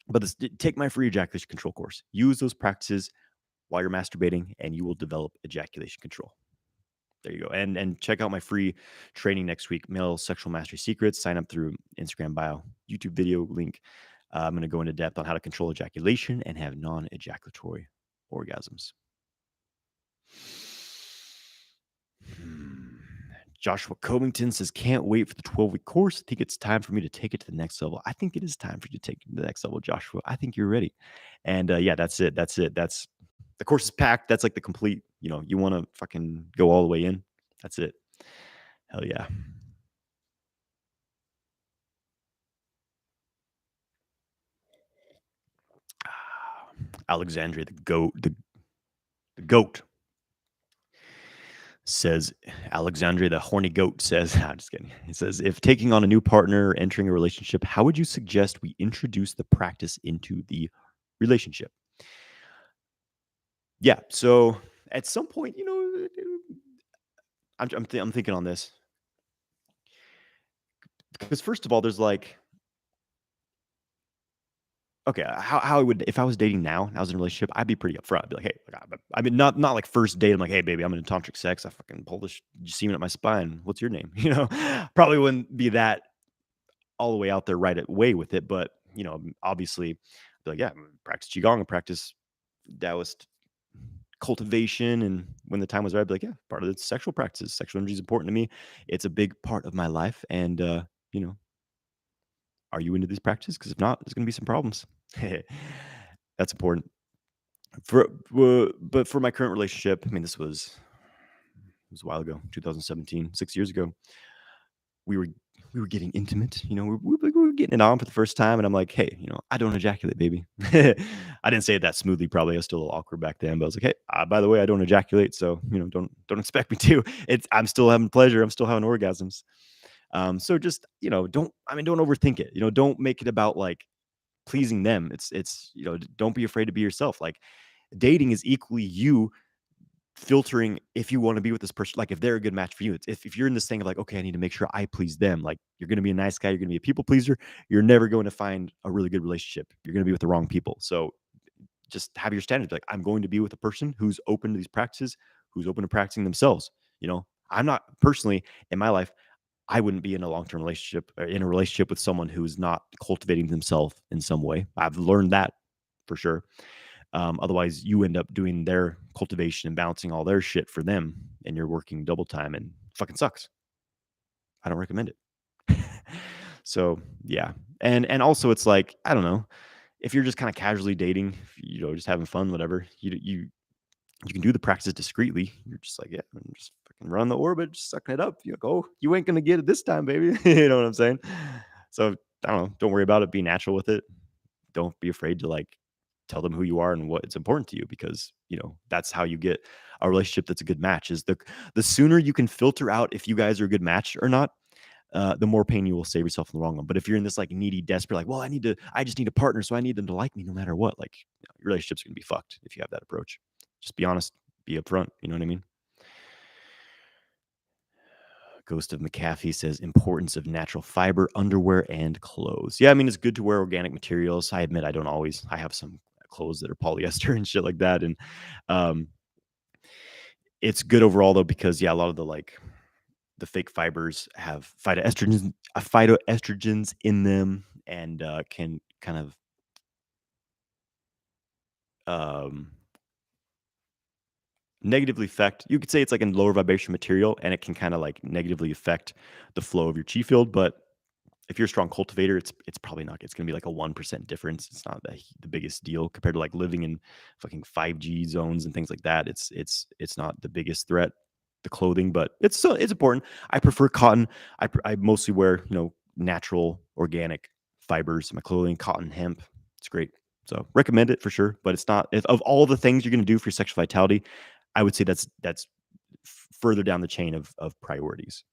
But take my free ejaculation control course. Use those practices while you're masturbating, and you will develop ejaculation control. There you go. And check out my free training next week, Male Sexual Mastery Secrets. Sign up through Instagram bio, YouTube video link. I'm going to go into depth on how to control ejaculation and have non-ejaculatory orgasms. Joshua Covington says, can't wait for the 12-week course. I think it's time for me to take it to the next level. I think it is time for you to take it to the next level, Joshua. I think you're ready. And yeah, that's it. That's the course is packed. That's like the complete, you want to fucking go all the way in. That's it. Hell yeah. Alexandria, the goat says, Alexandria, the horny goat says, I'm just kidding. He says, if taking on a new partner or entering a relationship, how would you suggest we introduce the practice into the relationship? Yeah. So at some point, I'm thinking on this because first of all, there's like, okay, how I would, if I was dating now and I was in a relationship, I'd be pretty upfront. I'd be like, hey, I mean, not like first date. I'm like, hey, baby, I'm into tantric sex. I fucking pull this semen at my spine. What's your name? Probably wouldn't be that all the way out there right away with it, but obviously, be like, yeah, practice qigong and practice Taoist cultivation, and when the time was right, I'd be like, yeah, part of the sexual practices. Sexual energy is important to me. It's a big part of my life, and are you into these practices? Because if not, there's going to be some problems. That's important. But for my current relationship, I mean, this was it was a while ago, 2017, 6 years ago. We were we were getting intimate, we were getting it on for the first time, and I'm like, "Hey, I don't ejaculate, baby." I didn't say it that smoothly, probably. I was still a little awkward back then, but I was like, "Hey, by the way, I don't ejaculate, so don't expect me to. I'm still having pleasure. I'm still having orgasms." So just don't overthink it. Don't make it about like pleasing them. Don't be afraid to be yourself. Like dating is equally you filtering if you want to be with this person, like if they're a good match for you. It's if you're in this thing of like, okay, I need to make sure I please them. Like you're going to be a nice guy, you're going to be a people pleaser. You're never going to find a really good relationship. You're going to be with the wrong people. So just have your standards. Like I'm going to be with a person who's open to these practices, who's open to practicing themselves. I'm not personally in my life. I wouldn't be in a long term relationship or in a relationship with someone who's not cultivating themselves in some way. I've learned that for sure. Otherwise, you end up doing their cultivation and balancing all their shit for them, and you're working double time and fucking sucks. I don't recommend it. So yeah, and also it's like I don't know if you're just kind of casually dating, just having fun, whatever. You can do the practice discreetly. You're just like, yeah, I'm just fucking run the orbit, just sucking it up. You're like, oh, you ain't gonna get it this time, baby. You know what I'm saying? So I don't know. Don't worry about it. Be natural with it. Don't be afraid to like tell them who you are and what it's important to you because that's how you get a relationship that's a good match. Is the sooner you can filter out if you guys are a good match or not, the more pain you will save yourself in the long run. But if you're in this like needy, desperate, like, well, I just need a partner, so I need them to like me no matter what. Like, your relationship's gonna be fucked if you have that approach. Just be honest, be upfront. You know what I mean? Ghost of McAfee says importance of natural fiber, underwear, and clothes. Yeah, I mean it's good to wear organic materials. I admit I don't always. I have some clothes that are polyester and shit like that, and um, it's good overall though because yeah, a lot of the fake fibers have phytoestrogens in them, and can kind of um, negatively affect. You could say it's like a lower vibration material, and it can kind of like negatively affect the flow of your chi field, but if you're a strong cultivator, it's probably not. It's gonna be like a 1% difference. It's not the biggest deal compared to like living in fucking 5G zones and things like that. It's not the biggest threat. The clothing, but it's important. I prefer cotton. I mostly wear natural organic fibers. My clothing, cotton, hemp. It's great. So recommend it for sure. But it's not if, of all the things you're gonna do for your sexual vitality. I would say that's further down the chain of priorities.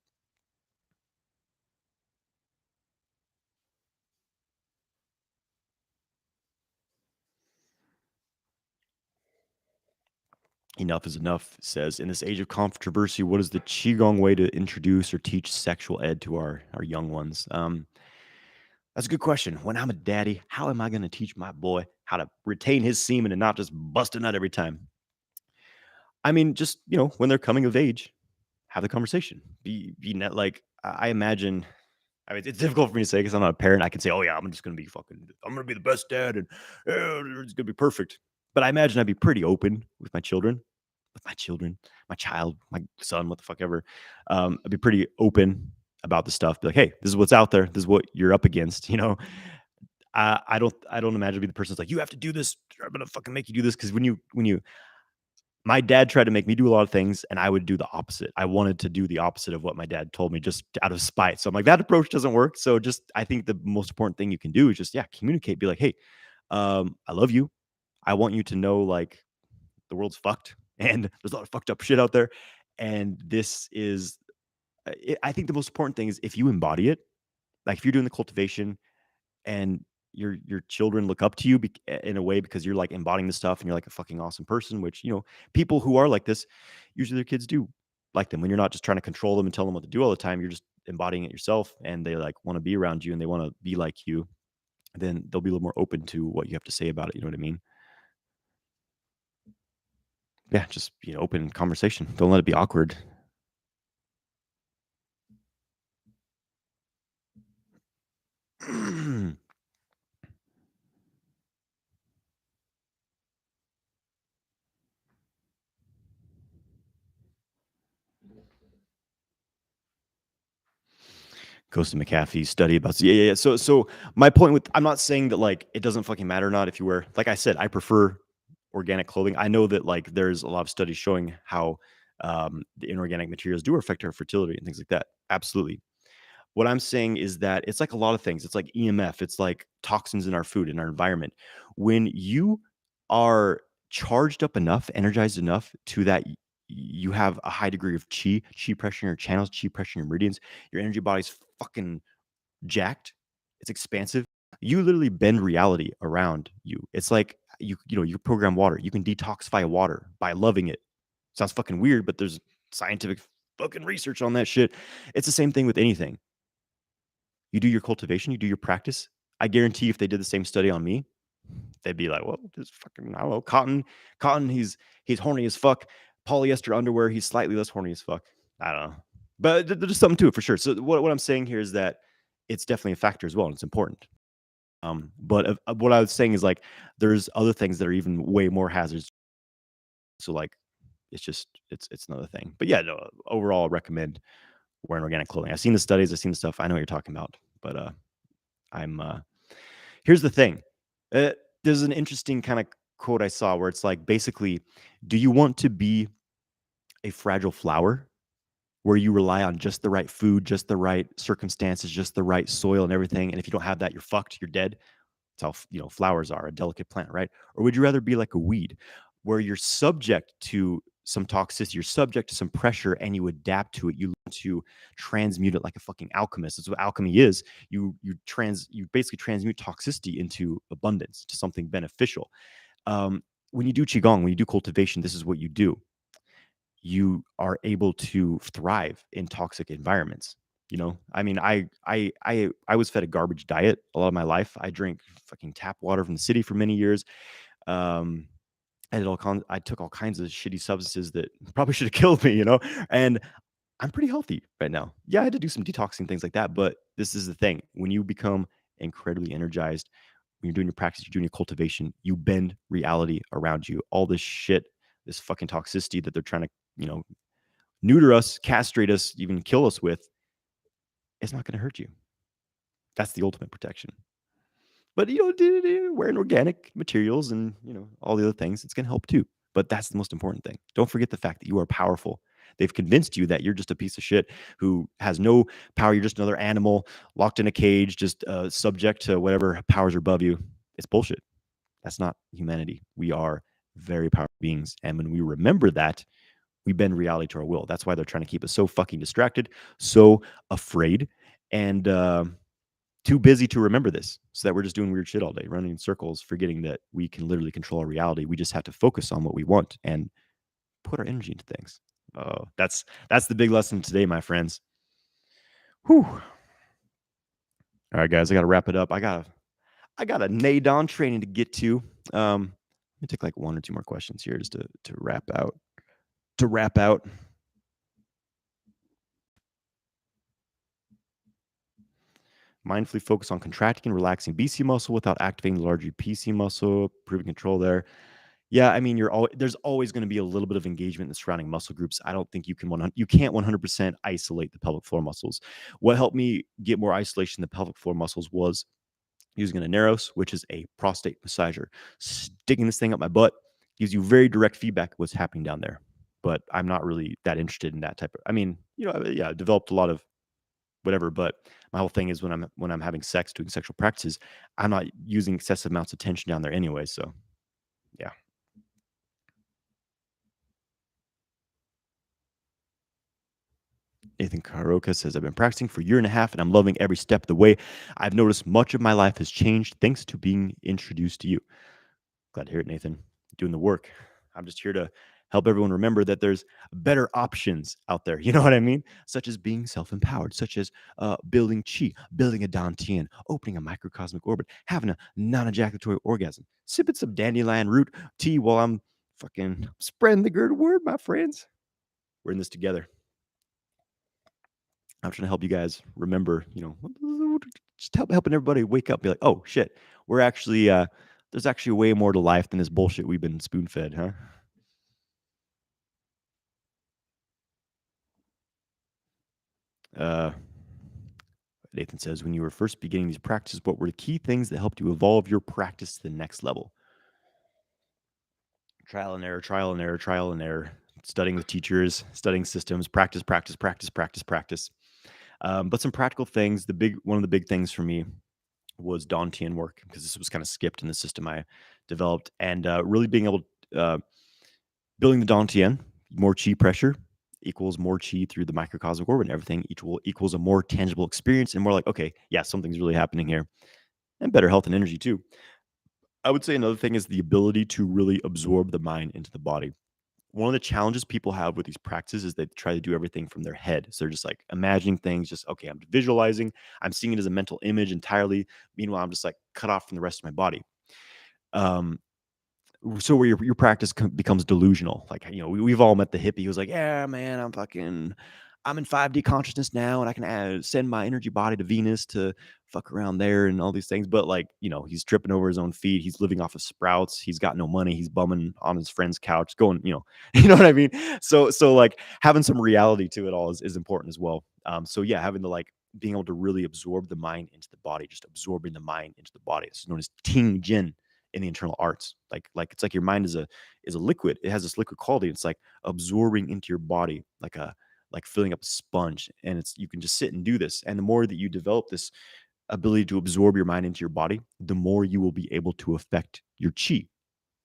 Enough is enough says in this age of controversy, what is the qigong way to introduce or teach sexual ed to our young ones? That's a good question. When I'm a daddy, how am I going to teach my boy how to retain his semen and not just bust a nut every time? I mean, just when they're coming of age, have the conversation. Be net like I imagine. I mean, it's difficult for me to say because I'm not a parent. I can say, "Oh yeah, I'm just gonna be fucking. I'm gonna be the best dad, and it's gonna be perfect." But I imagine I'd be pretty open with my children, my child, my son, what the fuck ever. I'd be pretty open about the stuff. Be like, hey, this is what's out there. This is what you're up against. I don't imagine to be the person that's like, you have to do this. I'm gonna fucking make you do this because my dad tried to make me do a lot of things and I would do the opposite. I wanted to do the opposite of what my dad told me just out of spite. So I'm like, that approach doesn't work. So just I think the most important thing you can do is just communicate. Be like, hey, I love you. I want you to know like the world's fucked and there's a lot of fucked up shit out there. And this is, I think the most important thing is if you embody it, like if you're doing the cultivation and your children look up to you in a way because you're like embodying the stuff and you're like a fucking awesome person, which, people who are like this, usually their kids do like them when you're not just trying to control them and tell them what to do all the time. You're just embodying it yourself and they like want to be around you and they want to be like you. Then they'll be a little more open to what you have to say about it. You know what I mean? Yeah, just open conversation. Don't let it be awkward. Costa McAfee's study about yeah. So my point with I'm not saying that like it doesn't fucking matter or not if you wear like I said, I prefer organic clothing. I know that like there's a lot of studies showing how the inorganic materials do affect our fertility and things like that. Absolutely. What I'm saying is that it's like a lot of things. It's like EMF, it's like toxins in our food, in our environment. When you are charged up enough, energized enough to that you have a high degree of chi pressure in your channels, chi pressure in your meridians, your energy body's fucking jacked. It's expansive. You literally bend reality around you. It's like you program water. You can detoxify water by loving it. Sounds fucking weird, but there's scientific fucking research on that shit. It's the same thing with anything. You do your cultivation, you do your practice. I guarantee if they did the same study on me, they'd be like, "Well, this fucking I don't know, cotton, he's horny as fuck. Polyester underwear, he's slightly less horny as fuck." I don't know, but there's something to it for sure. So what I'm saying here is that it's definitely a factor as well, and it's important. But what I was saying is like there's other things that are even way more hazards. So like it's another thing. But yeah, no, overall, I recommend wearing organic clothing. I've seen the studies, I've seen the stuff. I know what you're talking about, but I'm here's the thing. Uh, there's an interesting kind of quote I saw where it's like basically, do you want to be a fragile flower where you rely on just the right food, just the right circumstances, just the right soil and everything? And if you don't have that, you're fucked, you're dead. That's how flowers are, a delicate plant, right? Or would you rather be like a weed where you're subject to some toxicity, you're subject to some pressure, and you adapt to it. You learn to transmute it like a fucking alchemist. That's what alchemy is. You basically transmute toxicity into abundance, to something beneficial. When you do qigong, when you do cultivation, this is what you do. You are able to thrive in toxic environments. I mean, I was fed a garbage diet a lot of my life. I drank fucking tap water from the city for many years. um I took all kinds of shitty substances that probably should have killed me, and I'm pretty healthy right now. Yeah, I had to do some detoxing, things like that, but this is the thing. When you become incredibly energized, when you're doing your practice, you're doing your cultivation, you bend reality around you. All this shit, this fucking toxicity that they're trying to, you know, neuter us, castrate us, even kill us with, it's not going to hurt you. That's the ultimate protection. But wearing organic materials and all the other things, it's going to help too. But that's the most important thing. Don't forget the fact that you are powerful. They've convinced you that you're just a piece of shit who has no power. You're just another animal locked in a cage, just subject to whatever powers are above you. It's bullshit. That's not humanity. We are very powerful beings. And when we remember that, we bend reality to our will. That's why they're trying to keep us so fucking distracted, so afraid, and too busy to remember this, so that we're just doing weird shit all day, running in circles, forgetting that we can literally control our reality. We just have to focus on what we want and put our energy into things. Oh, that's the big lesson today, my friends. Whew. All right, guys, I got to wrap it up. I got a NADON training to get to. Let me take like one or two more questions here just to wrap out. To wrap out. Mindfully focus on contracting and relaxing BC muscle without activating the larger PC muscle, improving control there. Yeah, I mean, there's always going to be a little bit of engagement in the surrounding muscle groups. I don't think you can't 100% isolate the pelvic floor muscles. What helped me get more isolation in the pelvic floor muscles was using an Aneros, which is a prostate massager. Sticking this thing up my butt gives you very direct feedback of what's happening down there. But I'm not really that interested in that type of. I mean, yeah, I developed a lot of whatever. But my whole thing is when I'm having sex, doing sexual practices, I'm not using excessive amounts of tension down there anyway. So yeah. Nathan Karoka says, I've been practicing for a year and a half and I'm loving every step of the way. I've noticed much of my life has changed thanks to being introduced to you. Glad to hear it, Nathan. Doing the work. I'm just here to help everyone remember that there's better options out there. You know what I mean? Such as being self-empowered, such as building chi, building a dantian, opening a microcosmic orbit, having a non-ejaculatory orgasm, sipping some dandelion root tea while I'm fucking spreading the good word, my friends. We're in this together. I'm trying to help you guys remember, just helping everybody wake up, be like, oh shit, we're actually there's actually way more to life than this bullshit we've been spoon fed, huh? Uh, Nathan says, when you were first beginning these practices, what were the key things that helped you evolve your practice to the next level? Trial and error, trial and error, trial and error. Studying with teachers, studying systems, practice, practice, practice, practice, practice. But some practical things. One of the big things for me was Dantian work because this was kind of skipped in the system I developed, and really being able uh, building the Dantian, more chi pressure equals more chi through the microcosmic orbit, and everything equals a more tangible experience, and more like, okay, yeah, something's really happening here, and better health and energy too. I would say another thing is the ability to really absorb the mind into the body. One of the challenges people have with these practices is they try to do everything from their head. So they're just like imagining things, just okay, I'm visualizing, I'm seeing it as a mental image entirely. Meanwhile, I'm just like cut off from the rest of my body. Um, so where your practice becomes delusional. Like, we've all met the hippie who's like, yeah, man, I'm in 5D consciousness now, and I can send my energy body to Venus to fuck around there and all these things. But like, he's tripping over his own feet. He's living off of sprouts. He's got no money. He's bumming on his friend's couch, going, you know what I mean? So like having some reality to it all is important as well. So yeah, having the like being able to really absorb the mind into the body, just absorbing the mind into the body. It's known as Ting Jin in the internal arts. Like it's like your mind is a liquid. It has this liquid quality. It's like absorbing into your body like filling up a sponge. And you can just sit and do this. And the more that you develop this ability to absorb your mind into your body, the more you will be able to affect your chi.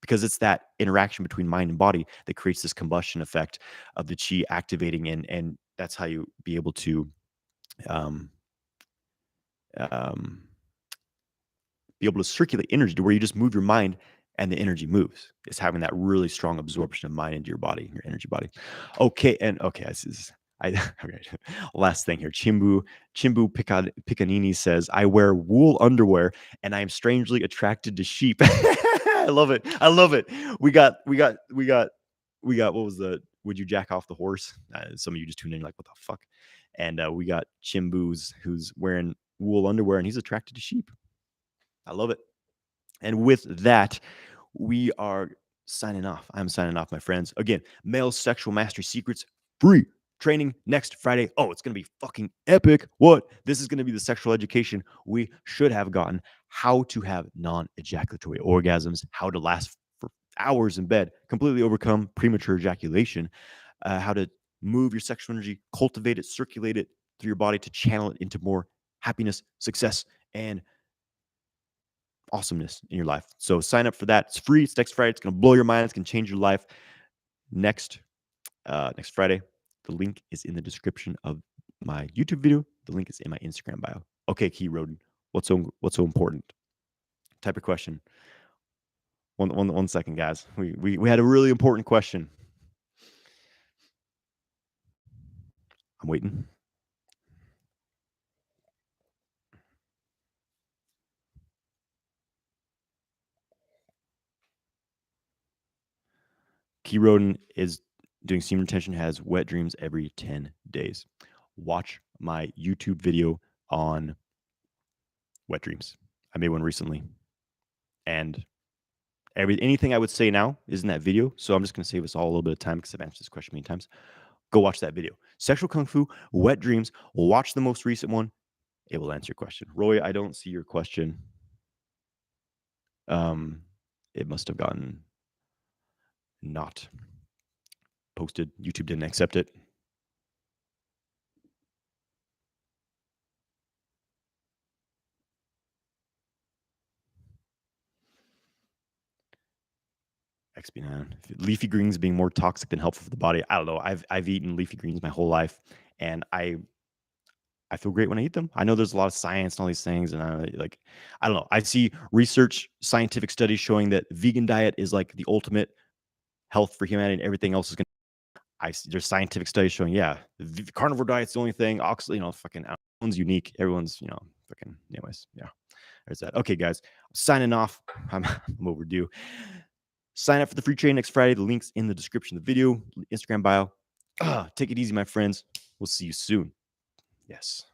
Because it's that interaction between mind and body that creates this combustion effect of the chi activating and that's how you be able to um, um, be able to circulate energy to where you just move your mind and the energy moves. It's having that really strong absorption of mind into your body, your energy body. Okay, this is I okay. Last thing here. Picanini says, I wear wool underwear and I am strangely attracted to sheep. I love it. I love it. We got what was the would you jack off the horse? Some of you just tuned in like, what the fuck? And we got Chimbu's who's wearing wool underwear and he's attracted to sheep. I love it. And with that, we are signing off. I'm signing off, my friends. Again, male sexual mastery secrets free training next Friday. Oh, it's going to be fucking epic. What? This is going to be the sexual education we should have gotten. How to have non ejaculatory orgasms, how to last for hours in bed, completely overcome premature ejaculation, how to move your sexual energy, cultivate it, circulate it through your body to channel it into more happiness, success, and awesomeness in your life. So sign up for that. It's free. It's next Friday. It's going to blow your mind. It's going to change your life. Next Friday. The link is in the description of my YouTube video. The link is in my Instagram bio. Okay, Key Roden, what's so important? Type of question. One second, guys. We had a really important question. I'm waiting. Key Roden is doing semen retention, has wet dreams every 10 days. Watch my YouTube video on wet dreams. I made one recently. And anything I would say now is in that video. So I'm just going to save us all a little bit of time because I've answered this question many times. Go watch that video. Sexual Kung Fu, wet dreams. Watch the most recent one. It will answer your question. Roy, I don't see your question. It must have gotten not posted. YouTube didn't accept it. XB9. Leafy greens being more toxic than helpful for the body. I don't know. I've eaten leafy greens my whole life, and I feel great when I eat them. I know there's a lot of science and all these things, and I don't know. I see research, scientific studies showing that vegan diet is like the ultimate health for humanity, and everything else is going. There's scientific studies showing, yeah, the carnivore diet's the only thing. Fucking everyone's unique. Everyone's, fucking. Anyways, yeah. There's that. Okay, guys, I'm signing off. I'm overdue. Sign up for the free training next Friday. The link's in the description of the video, Instagram bio. Take it easy, my friends. We'll see you soon. Yes.